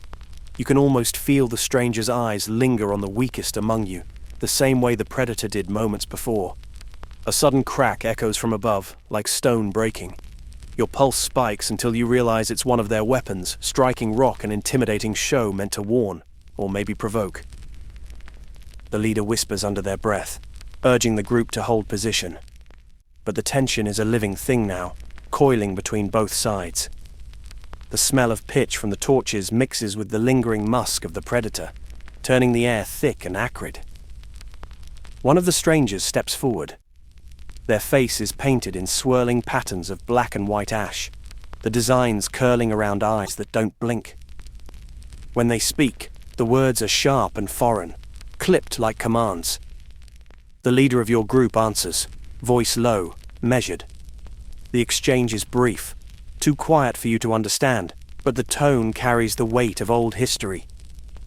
You can almost feel the stranger's eyes linger on the weakest among you, the same way the predator did moments before. A sudden crack echoes from above, like stone breaking. Your pulse spikes until you realize it's one of their weapons, striking rock, an intimidating show meant to warn, or maybe provoke. The leader whispers under their breath, urging the group to hold position. But the tension is a living thing now, coiling between both sides. The smell of pitch from the torches mixes with the lingering musk of the predator, turning the air thick and acrid. One of the strangers steps forward. Their face is painted in swirling patterns of black and white ash, the designs curling around eyes that don't blink. When they speak, the words are sharp and foreign, clipped like commands. The leader of your group answers, voice low, measured. The exchange is brief, too quiet for you to understand, but the tone carries the weight of old history,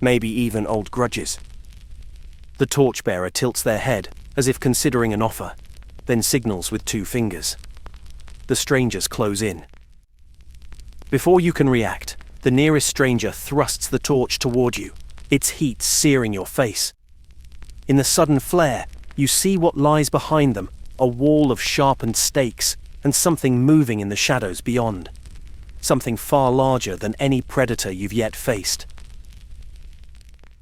maybe even old grudges. The torchbearer tilts their head, as if considering an offer, then signals with 2 fingers. The strangers close in. Before you can react, the nearest stranger thrusts the torch toward you, its heat searing your face. In the sudden flare, you see what lies behind them, a wall of sharpened stakes, and something moving in the shadows beyond. Something far larger than any predator you've yet faced.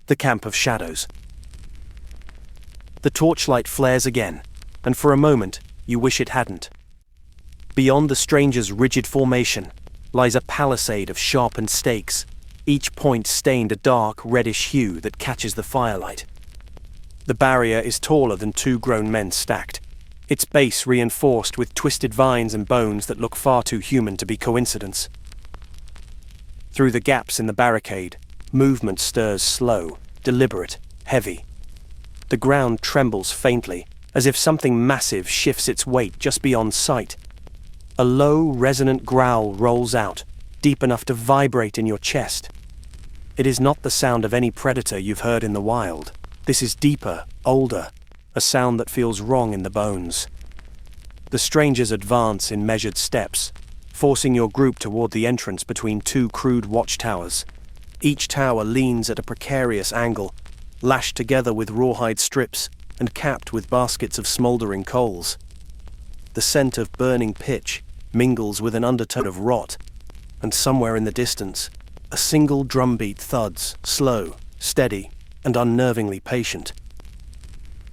The camp of shadows. The torchlight flares again, and for a moment, you wish it hadn't. Beyond the stranger's rigid formation lies a palisade of sharpened stakes, each point stained a dark reddish hue that catches the firelight. The barrier is taller than 2 grown men stacked, its base reinforced with twisted vines and bones that look far too human to be coincidence. Through the gaps in the barricade, movement stirs slow, deliberate, heavy. The ground trembles faintly, as if something massive shifts its weight just beyond sight. A low, resonant growl rolls out, deep enough to vibrate in your chest. It is not the sound of any predator you've heard in the wild. This is deeper, older, a sound that feels wrong in the bones. The strangers advance in measured steps, forcing your group toward the entrance between 2 crude watchtowers. Each tower leans at a precarious angle, lashed together with rawhide strips and capped with baskets of smoldering coals. The scent of burning pitch mingles with an undertone of rot, and somewhere in the distance, a single drumbeat thuds, slow, steady, and unnervingly patient.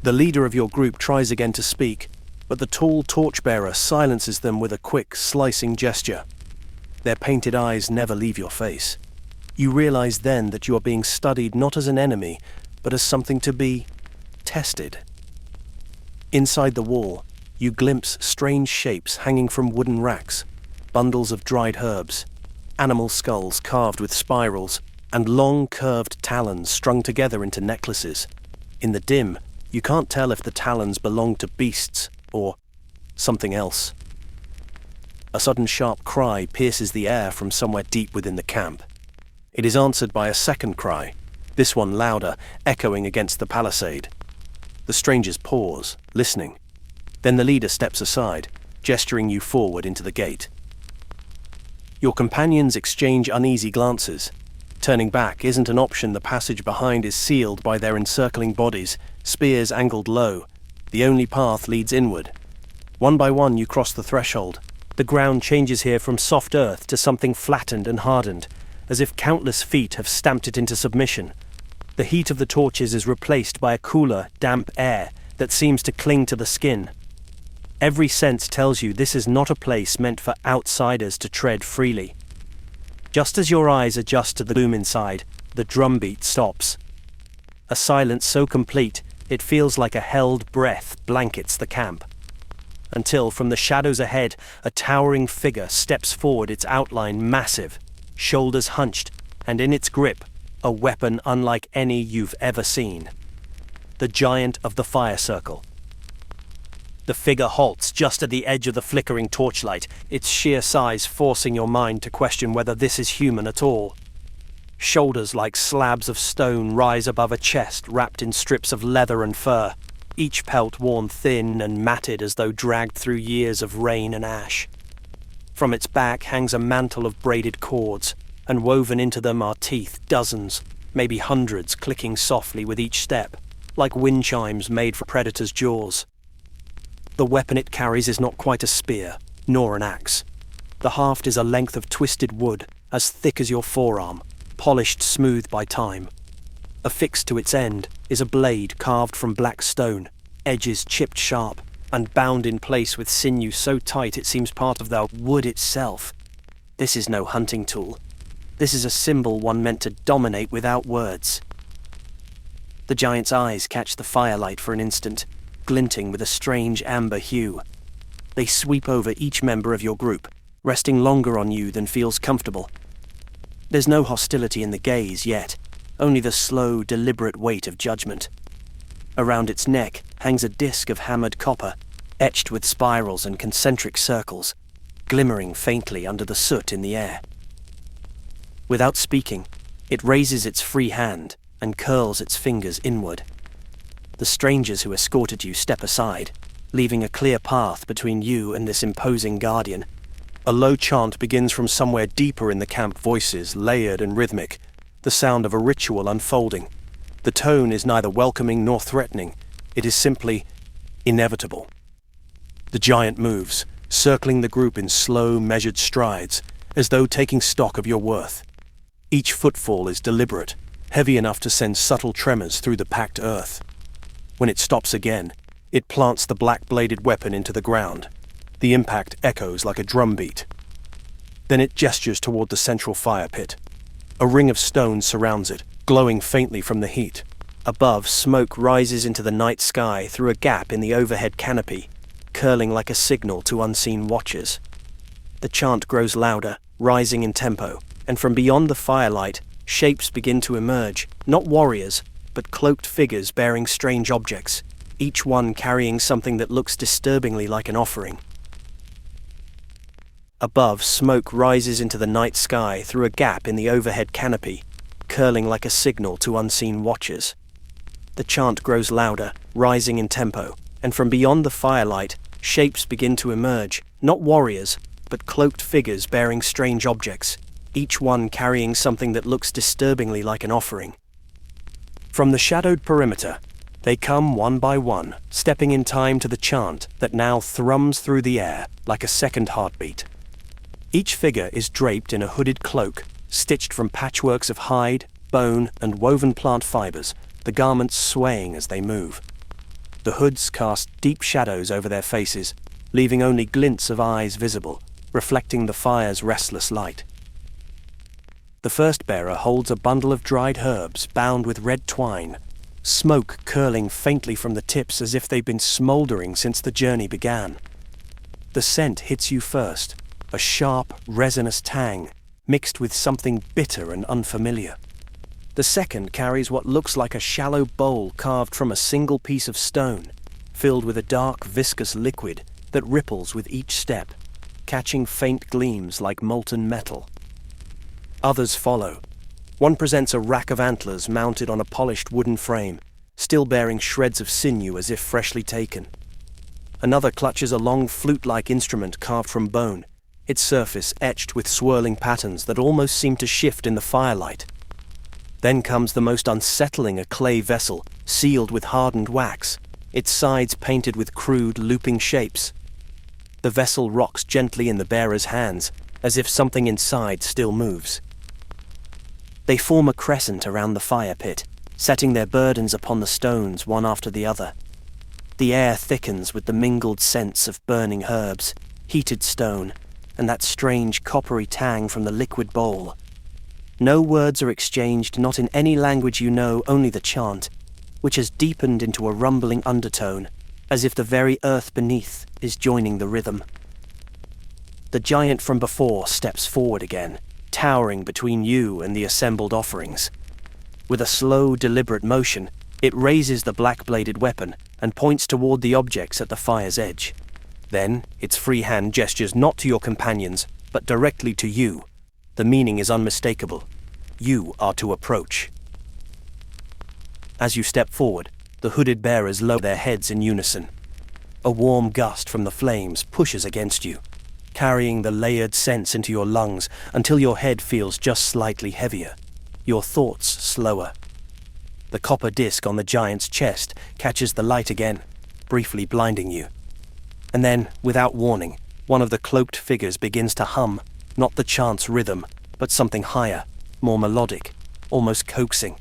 The leader of your group tries again to speak, but the tall torchbearer silences them with a quick, slicing gesture. Their painted eyes never leave your face. You realize then that you are being studied not as an enemy, but as something to be tested. Inside the wall, you glimpse strange shapes hanging from wooden racks, bundles of dried herbs, animal skulls carved with spirals, and long curved talons strung together into necklaces. In the dim, you can't tell if the talons belong to beasts or something else. A sudden sharp cry pierces the air from somewhere deep within the camp. It is answered by a second cry, this one louder, echoing against the palisade. The strangers pause, listening. Then the leader steps aside, gesturing you forward into the gate. Your companions exchange uneasy glances. Turning back isn't an option. The passage behind is sealed by their encircling bodies, spears angled low. The only path leads inward. One by one you cross the threshold. The ground changes here from soft earth to something flattened and hardened, as if countless feet have stamped it into submission. The heat of the torches is replaced by a cooler, damp air that seems to cling to the skin. Every sense tells you this is not a place meant for outsiders to tread freely. Just as your eyes adjust to the gloom inside, the drumbeat stops. A silence so complete, it feels like a held breath blankets the camp. Until, from the shadows ahead, a towering figure steps forward, its outline massive, shoulders hunched, and in its grip, a weapon unlike any you've ever seen. The giant of the fire circle. The figure halts just at the edge of the flickering torchlight, its sheer size forcing your mind to question whether this is human at all. Shoulders like slabs of stone rise above a chest wrapped in strips of leather and fur, each pelt worn thin and matted as though dragged through years of rain and ash. From its back hangs a mantle of braided cords, and woven into them are teeth, dozens, maybe hundreds, clicking softly with each step, like wind chimes made for predators' jaws. The weapon it carries is not quite a spear, nor an axe. The haft is a length of twisted wood, as thick as your forearm, polished smooth by time. Affixed to its end is a blade carved from black stone, edges chipped sharp, and bound in place with sinew so tight it seems part of the wood itself. This is no hunting tool. This is a symbol one meant to dominate without words. The giant's eyes catch the firelight for an instant, glinting with a strange amber hue. They sweep over each member of your group, resting longer on you than feels comfortable. There's no hostility in the gaze yet, only the slow, deliberate weight of judgment. Around its neck hangs a disc of hammered copper, etched with spirals and concentric circles, glimmering faintly under the soot in the air. Without speaking, it raises its free hand and curls its fingers inward. The strangers who escorted you step aside, leaving a clear path between you and this imposing guardian. A low chant begins from somewhere deeper in the camp, voices layered and rhythmic, the sound of a ritual unfolding. The tone is neither welcoming nor threatening. It is simply inevitable. The giant moves, circling the group in slow, measured strides, as though taking stock of your worth. Each footfall is deliberate, heavy enough to send subtle tremors through the packed earth. When it stops again, it plants the black-bladed weapon into the ground. The impact echoes like a drumbeat. Then it gestures toward the central fire pit. A ring of stone surrounds it, glowing faintly from the heat. Above, smoke rises into the night sky through a gap in the overhead canopy, curling like a signal to unseen watchers. The chant grows louder, rising in tempo, and from beyond the firelight, shapes begin to emerge, not warriors, but cloaked figures bearing strange objects, each one carrying something that looks disturbingly like an offering. Above, smoke rises into the night sky through a gap in the overhead canopy, curling like a signal to unseen watchers. The chant grows louder, rising in tempo, and from beyond the firelight, shapes begin to emerge, not warriors, but cloaked figures bearing strange objects, each one carrying something that looks disturbingly like an offering. From the shadowed perimeter, they come one by one, stepping in time to the chant that now thrums through the air like a second heartbeat. Each figure is draped in a hooded cloak, stitched from patchworks of hide, bone, and woven plant fibers, the garments swaying as they move. The hoods cast deep shadows over their faces, leaving only glints of eyes visible, reflecting the fire's restless light. The first bearer holds a bundle of dried herbs bound with red twine, smoke curling faintly from the tips as if they've been smoldering since the journey began. The scent hits you first, a sharp, resinous tang, mixed with something bitter and unfamiliar. The second carries what looks like a shallow bowl carved from a single piece of stone, filled with a dark, viscous liquid that ripples with each step, catching faint gleams like molten metal. Others follow. One presents a rack of antlers mounted on a polished wooden frame, still bearing shreds of sinew as if freshly taken. Another clutches a long flute-like instrument carved from bone, its surface etched with swirling patterns that almost seem to shift in the firelight. Then comes the most unsettling, a clay vessel, sealed with hardened wax, its sides painted with crude, looping shapes. The vessel rocks gently in the bearer's hands, as if something inside still moves. They form a crescent around the fire pit, setting their burdens upon the stones one after the other. The air thickens with the mingled scents of burning herbs, heated stone, and that strange coppery tang from the liquid bowl. No words are exchanged, not in any language you know, only the chant, which has deepened into a rumbling undertone, as if the very earth beneath is joining the rhythm. The giant from before steps forward again, towering between you and the assembled offerings. With a slow, deliberate motion, it raises the black-bladed weapon and points toward the objects at the fire's edge. Then, its free hand gestures not to your companions, but directly to you. The meaning is unmistakable. You are to approach. As you step forward, the hooded bearers lower their heads in unison. A warm gust from the flames pushes against you. carrying the layered scents into your lungs until your head feels just slightly heavier, your thoughts slower. The copper disc on the giant's chest catches the light again, briefly blinding you. And then, without warning, one of the cloaked figures begins to hum, not the chant's rhythm, but something higher, more melodic, almost coaxing.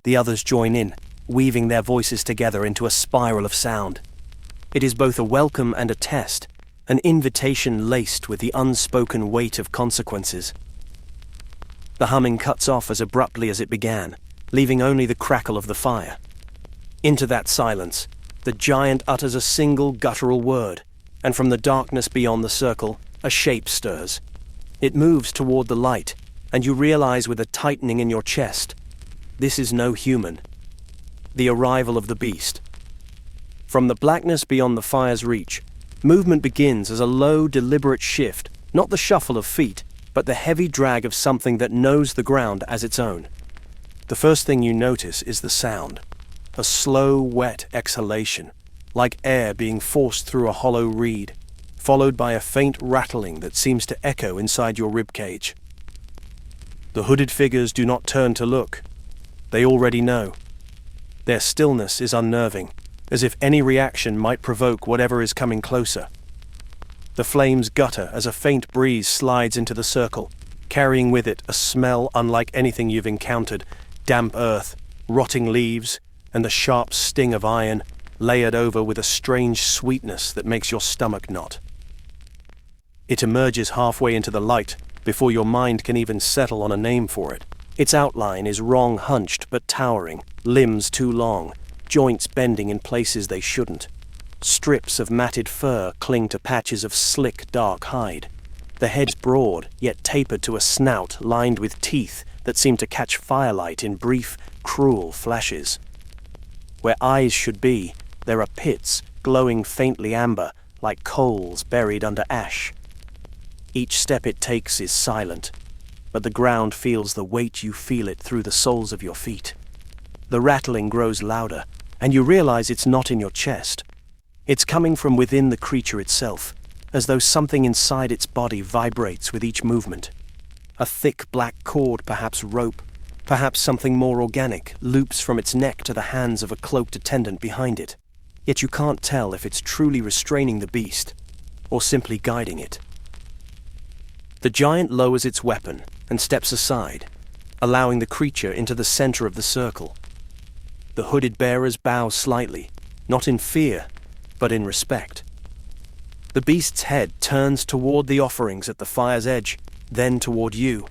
The others join in, weaving their voices together into a spiral of sound. It is both a welcome and a test, an invitation laced with the unspoken weight of consequences. The humming cuts off as abruptly as it began, leaving only the crackle of the fire. Into that silence, the giant utters a single guttural word, and from the darkness beyond the circle, a shape stirs. It moves toward the light, and you realize with a tightening in your chest, this is no human. The arrival of the beast. From the blackness beyond the fire's reach, movement begins as a low, deliberate shift, not the shuffle of feet, but the heavy drag of something that knows the ground as its own. The first thing you notice is the sound. A slow, wet exhalation, like air being forced through a hollow reed, followed by a faint rattling that seems to echo inside your ribcage. The hooded figures do not turn to look. They already know. Their stillness is unnerving, as if any reaction might provoke whatever is coming closer. The flames gutter as a faint breeze slides into the circle, carrying with it a smell unlike anything you've encountered: damp earth, rotting leaves, and the sharp sting of iron, layered over with a strange sweetness that makes your stomach knot. It emerges halfway into the light before your mind can even settle on a name for it. Its outline is wrong-hunched but towering, limbs too long, joints bending in places they shouldn't. Strips of matted fur cling to patches of slick, dark hide. The head's broad, yet tapered to a snout lined with teeth that seem to catch firelight in brief, cruel flashes. Where eyes should be, there are pits, glowing faintly amber, like coals buried under ash. Each step it takes is silent, but the ground feels the weight. You feel it through the soles of your feet. The rattling grows louder, and you realize it's not in your chest. It's coming from within the creature itself, as though something inside its body vibrates with each movement. A thick black cord, perhaps rope, perhaps something more organic, loops from its neck to the hands of a cloaked attendant behind it. Yet you can't tell if it's truly restraining the beast, or simply guiding it. The giant lowers its weapon and steps aside, allowing the creature into the center of the circle. The hooded bearers bow slightly, not in fear, but in respect. The beast's head turns toward the offerings at the fire's edge, then toward you.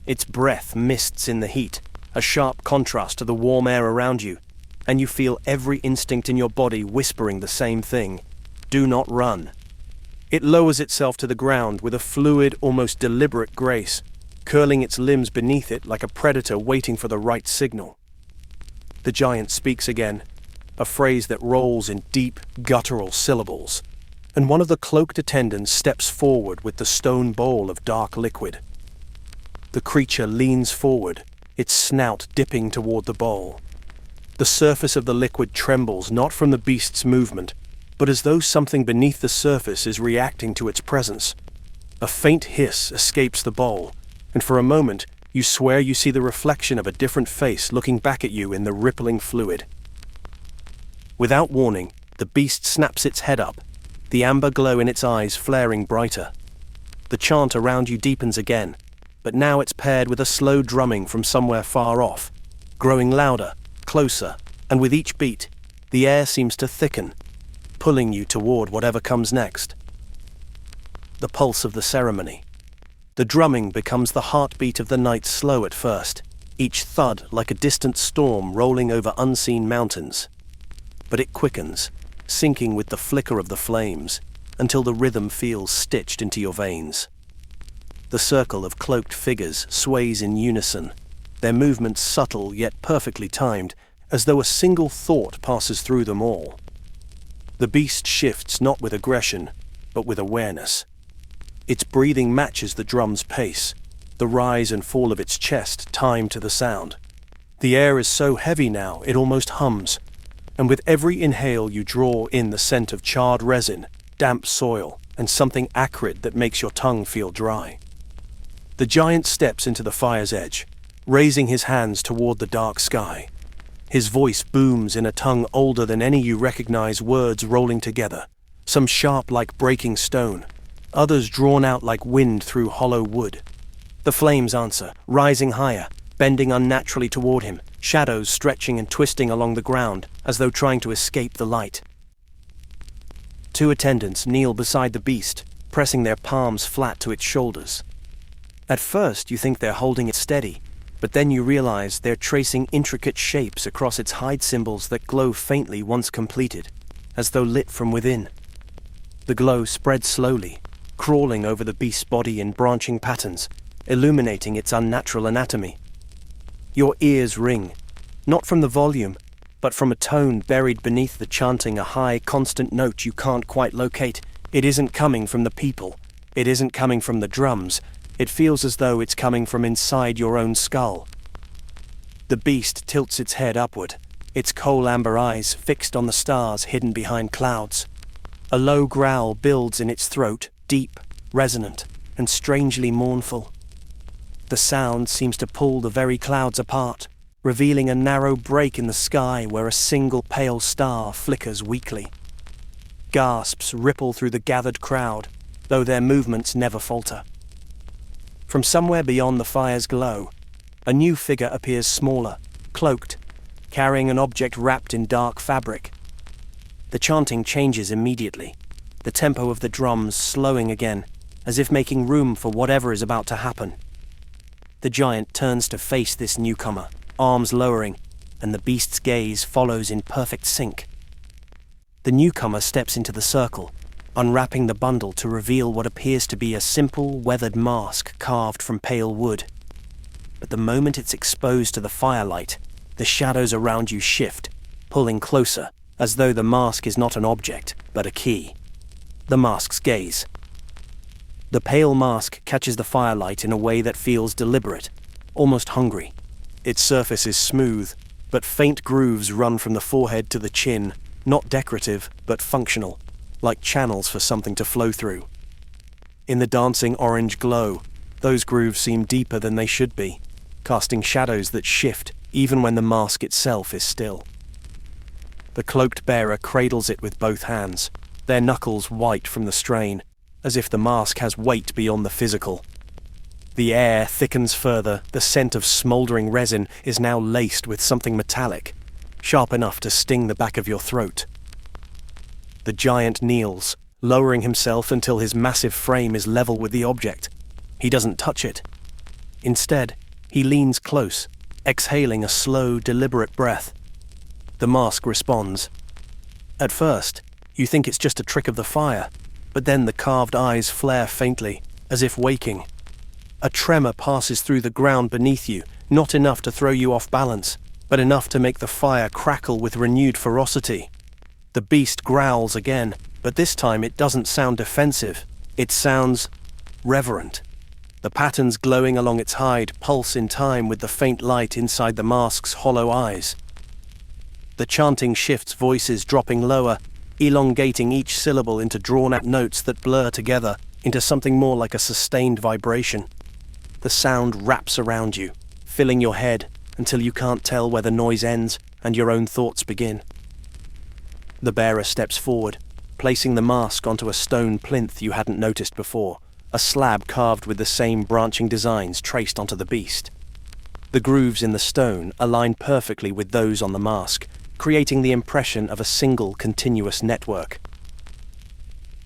Its breath mists in the heat, a sharp contrast to the warm air around you, and you feel every instinct in your body whispering the same thing: do not run. It lowers itself to the ground with a fluid, almost deliberate grace, curling its limbs beneath it like a predator waiting for the right signal. The giant speaks again, a phrase that rolls in deep, guttural syllables, and one of the cloaked attendants steps forward with the stone bowl of dark liquid. The creature leans forward, its snout dipping toward the bowl. The surface of the liquid trembles not from the beast's movement, but as though something beneath the surface is reacting to its presence. A faint hiss escapes the bowl, and for a moment you swear you see the reflection of a different face looking back at you in the rippling fluid. Without warning, the beast snaps its head up, the amber glow in its eyes flaring brighter. The chant around you deepens again, but now it's paired with a slow drumming from somewhere far off, growing louder, closer, and with each beat, the air seems to thicken, pulling you toward whatever comes next. The pulse of the ceremony. The drumming becomes the heartbeat of the night, slow at first, each thud like a distant storm rolling over unseen mountains. But it quickens, sinking with the flicker of the flames, until the rhythm feels stitched into your veins. The circle of cloaked figures sways in unison, their movements subtle yet perfectly timed, as though a single thought passes through them all. The beast shifts not with aggression, but with awareness. Its breathing matches the drum's pace, the rise and fall of its chest timed to the sound. The air is so heavy now it almost hums, and with every inhale you draw in the scent of charred resin, damp soil, and something acrid that makes your tongue feel dry. The giant steps into the fire's edge, raising his hands toward the dark sky. His voice booms in a tongue older than any you recognize, words rolling together, some sharp like breaking stone, others drawn out like wind through hollow wood. The flames answer, rising higher, bending unnaturally toward him, shadows stretching and twisting along the ground as though trying to escape the light. Two attendants kneel beside the beast, pressing their palms flat to its shoulders. At first you think they're holding it steady, but then you realize they're tracing intricate shapes across its hide symbols that glow faintly once completed, as though lit from within. The glow spreads slowly, crawling over the beast's body in branching patterns, illuminating its unnatural anatomy. Your ears ring, not from the volume, but from a tone buried beneath the chanting, a high, constant note you can't quite locate. It isn't coming from the people. It isn't coming from the drums. It feels as though it's coming from inside your own skull. The beast tilts its head upward, its coal amber eyes fixed on the stars hidden behind clouds. A low growl builds in its throat, deep, resonant, and strangely mournful. The sound seems to pull the very clouds apart, revealing a narrow break in the sky where a single pale star flickers weakly. Gasps ripple through the gathered crowd, though their movements never falter. From somewhere beyond the fire's glow, a new figure appears, smaller, cloaked, carrying an object wrapped in dark fabric. The chanting changes immediately, the tempo of the drums slowing again, as if making room for whatever is about to happen. The giant turns to face this newcomer, arms lowering, and the beast's gaze follows in perfect sync. The newcomer steps into the circle, unwrapping the bundle to reveal what appears to be a simple, weathered mask carved from pale wood. But the moment it's exposed to the firelight, the shadows around you shift, pulling closer, as though the mask is not an object, but a key. The mask's gaze. The pale mask catches the firelight in a way that feels deliberate, almost hungry. Its surface is smooth, but faint grooves run from the forehead to the chin, not decorative, but functional, like channels for something to flow through. In the dancing orange glow, those grooves seem deeper than they should be, casting shadows that shift even when the mask itself is still. The cloaked bearer cradles it with both hands, their knuckles white from the strain, as if the mask has weight beyond the physical. The air thickens further, the scent of smoldering resin is now laced with something metallic, sharp enough to sting the back of your throat. The giant kneels, lowering himself until his massive frame is level with the object. He doesn't touch it. Instead, he leans close, exhaling a slow, deliberate breath. The mask responds. At first, you think it's just a trick of the fire, but then the carved eyes flare faintly, as if waking. A tremor passes through the ground beneath you, not enough to throw you off balance, but enough to make the fire crackle with renewed ferocity. The beast growls again, but this time it doesn't sound defensive. It sounds reverent. The patterns glowing along its hide pulse in time with the faint light inside the mask's hollow eyes. The chanting shifts, voices dropping lower, elongating each syllable into drawn-out notes that blur together into something more like a sustained vibration. The sound wraps around you, filling your head until you can't tell where the noise ends and your own thoughts begin. The bearer steps forward, placing the mask onto a stone plinth you hadn't noticed before, a slab carved with the same branching designs traced onto the beast. The grooves in the stone align perfectly with those on the mask, creating the impression of a single continuous network.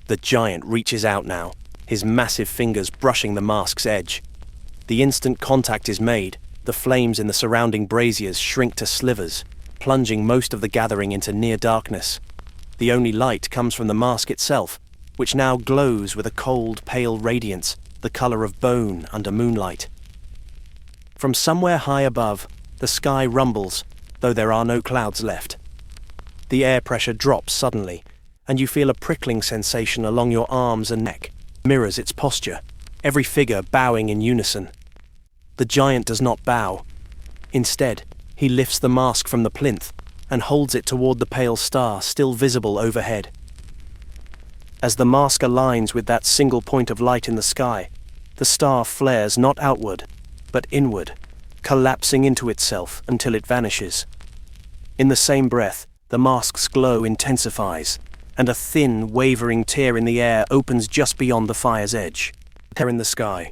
The giant reaches out now, his massive fingers brushing the mask's edge. The instant contact is made, the flames in the surrounding braziers shrink to slivers, plunging most of the gathering into near darkness. The only light comes from the mask itself, which now glows with a cold, pale radiance, the color of bone under moonlight. From somewhere high above, the sky rumbles, though there are no clouds left. The air pressure drops suddenly, and you feel a prickling sensation along your arms and neck, mirrors its posture, every figure bowing in unison. The giant does not bow. Instead, he lifts the mask from the plinth and holds it toward the pale star still visible overhead. As the mask aligns with that single point of light in the sky, the star flares not outward, but inward, collapsing into itself until it vanishes. In the same breath, the mask's glow intensifies, and a thin, wavering tear in the air opens just beyond the fire's edge. There in the sky.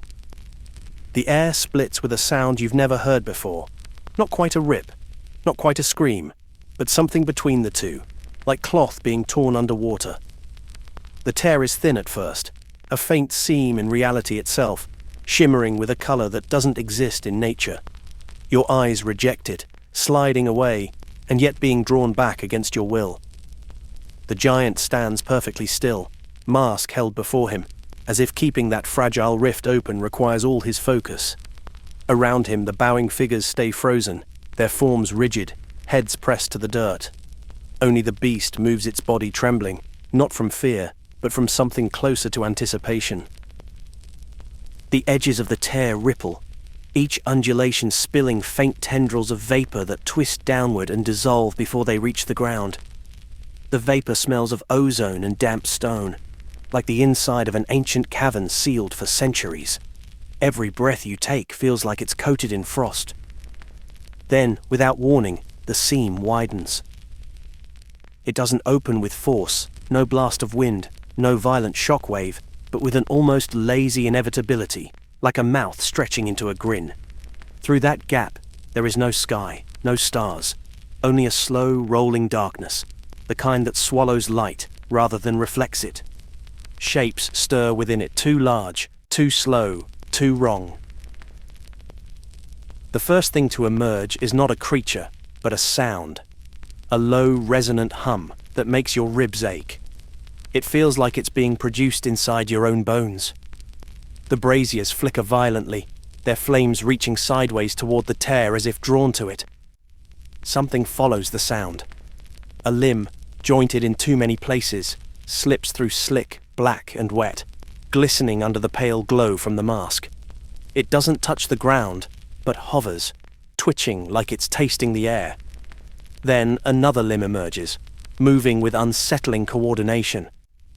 The air splits with a sound you've never heard before. Not quite a rip, not quite a scream, but something between the two, like cloth being torn underwater. The tear is thin at first, a faint seam in reality itself, shimmering with a color that doesn't exist in nature. Your eyes reject it, sliding away, and yet being drawn back against your will. The giant stands perfectly still, mask held before him, as if keeping that fragile rift open requires all his focus. Around him, the bowing figures stay frozen, their forms rigid, heads pressed to the dirt. Only the beast moves its body trembling, not from fear, but from something closer to anticipation. The edges of the tear ripple, each undulation spilling faint tendrils of vapor that twist downward and dissolve before they reach the ground. The vapor smells of ozone and damp stone, like the inside of an ancient cavern sealed for centuries. Every breath you take feels like it's coated in frost. Then, without warning, the seam widens. It doesn't open with force, no blast of wind, no violent shockwave, but with an almost lazy inevitability, like a mouth stretching into a grin. Through that gap, there is no sky, no stars, only a slow, rolling darkness, the kind that swallows light rather than reflects it. Shapes stir within it, too large, too slow, too wrong. The first thing to emerge is not a creature, but a sound. A low, resonant hum that makes your ribs ache. It feels like it's being produced inside your own bones. The braziers flicker violently, their flames reaching sideways toward the tear as if drawn to it. Something follows the sound. A limb, jointed in too many places, slips through slick, black and wet, glistening under the pale glow from the mask. It doesn't touch the ground, but hovers, twitching like it's tasting the air. Then another limb emerges, moving with unsettling coordination,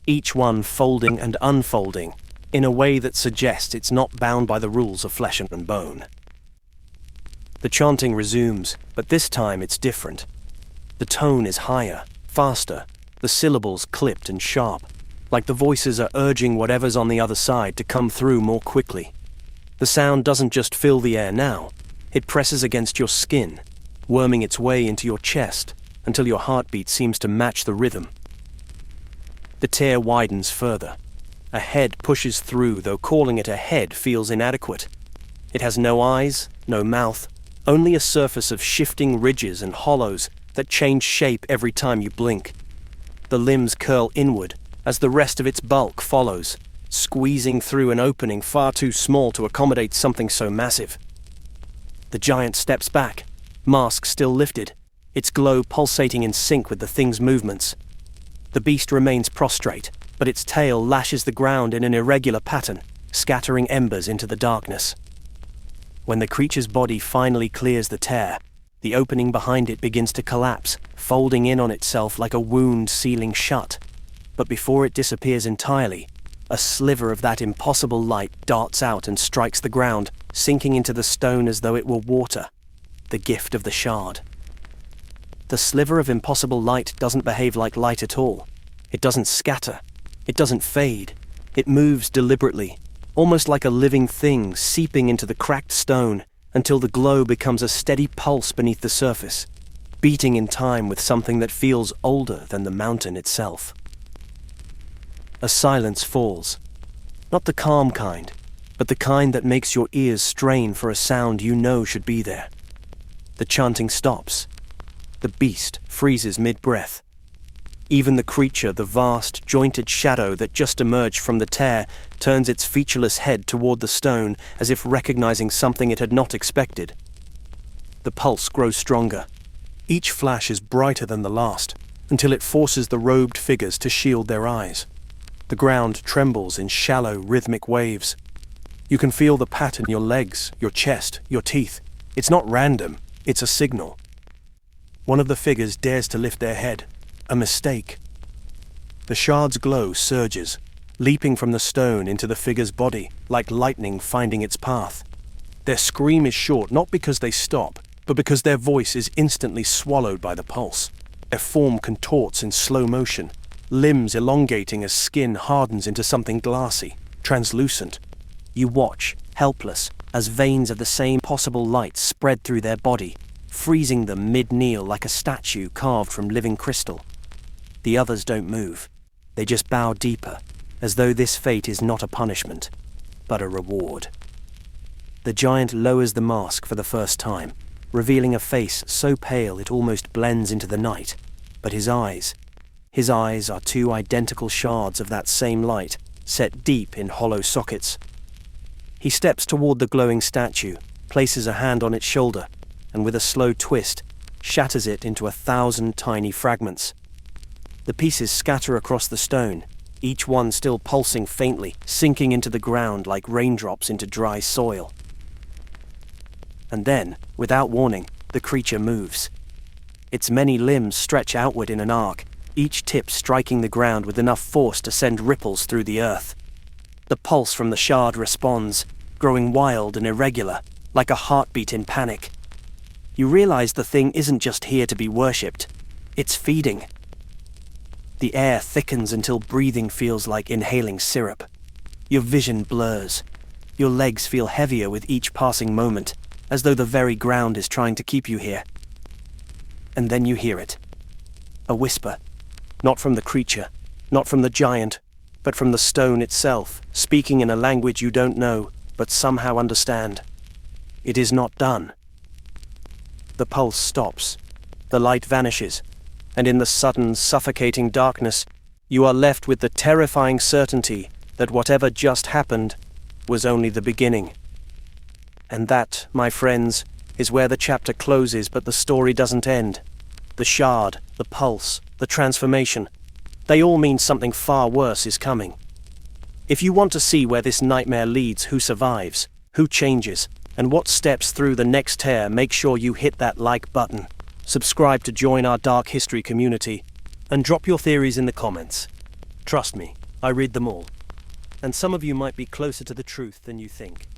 each one folding and unfolding in a way that suggests it's not bound by the rules of flesh and bone. The chanting resumes, but this time it's different. The tone is higher, faster, the syllables clipped and sharp, like the voices are urging whatever's on the other side to come through more quickly. The sound doesn't just fill the air now, it presses against your skin, worming its way into your chest until your heartbeat seems to match the rhythm. The tear widens further. A head pushes through, though calling it a head feels inadequate. It has no eyes, no mouth, only a surface of shifting ridges and hollows that change shape every time you blink. The limbs curl inward as the rest of its bulk follows, squeezing through an opening far too small to accommodate something so massive. The giant steps back, mask still lifted, its glow pulsating in sync with the thing's movements. The beast remains prostrate, but its tail lashes the ground in an irregular pattern, scattering embers into the darkness. When the creature's body finally clears the tear, the opening behind it begins to collapse, folding in on itself like a wound sealing shut. But before it disappears entirely, a sliver of that impossible light darts out and strikes the ground, sinking into the stone as though it were water, the gift of the shard. The sliver of impossible light doesn't behave like light at all. It doesn't scatter. It doesn't fade. It moves deliberately, almost like a living thing seeping into the cracked stone until the glow becomes a steady pulse beneath the surface, beating in time with something that feels older than the mountain itself. A silence falls. Not the calm kind, but the kind that makes your ears strain for a sound you know should be there. The chanting stops. The beast freezes mid-breath. Even the creature, the vast, jointed shadow that just emerged from the tear, turns its featureless head toward the stone as if recognizing something it had not expected. The pulse grows stronger. Each flash is brighter than the last, until it forces the robed figures to shield their eyes. The ground trembles in shallow, rhythmic waves. You can feel the pattern in your legs, your chest, your teeth. It's not random, it's a signal. One of the figures dares to lift their head. A mistake. The shard's glow surges, leaping from the stone into the figure's body, like lightning finding its path. Their scream is short not because they stop, but because their voice is instantly swallowed by the pulse. Their form contorts in slow motion, limbs elongating as skin hardens into something glassy, translucent. You watch, helpless, as veins of the same possible light spread through their body, freezing them mid-kneel like a statue carved from living crystal. The others don't move. They just bow deeper, as though this fate is not a punishment, but a reward. The giant lowers the mask for the first time, revealing a face so pale it almost blends into the night. But his eyes are two identical shards of that same light, set deep in hollow sockets. He steps toward the glowing statue, places a hand on its shoulder, and with a slow twist, shatters it into 1,000 tiny fragments. The pieces scatter across the stone, each one still pulsing faintly, sinking into the ground like raindrops into dry soil. And then, without warning, the creature moves. Its many limbs stretch outward in an arc, each tip striking the ground with enough force to send ripples through the earth. The pulse from the shard responds, growing wild and irregular, like a heartbeat in panic. You realize the thing isn't just here to be worshipped, it's feeding. The air thickens until breathing feels like inhaling syrup. Your vision blurs. Your legs feel heavier with each passing moment, as though the very ground is trying to keep you here. And then you hear it. A whisper. Not from the creature, not from the giant, but from the stone itself, speaking in a language you don't know, but somehow understand. It is not done. The pulse stops. The light vanishes. And in the sudden, suffocating darkness, you are left with the terrifying certainty that whatever just happened was only the beginning. And that, my friends, is where the chapter closes, but the story doesn't end. The shard, the pulse, the transformation, they all mean something far worse is coming. If you want to see where this nightmare leads, who survives, who changes, and what steps through the next tear, make sure you hit that like button. Subscribe to join our dark history community, and drop your theories in the comments. Trust me, I read them all. And some of you might be closer to the truth than you think.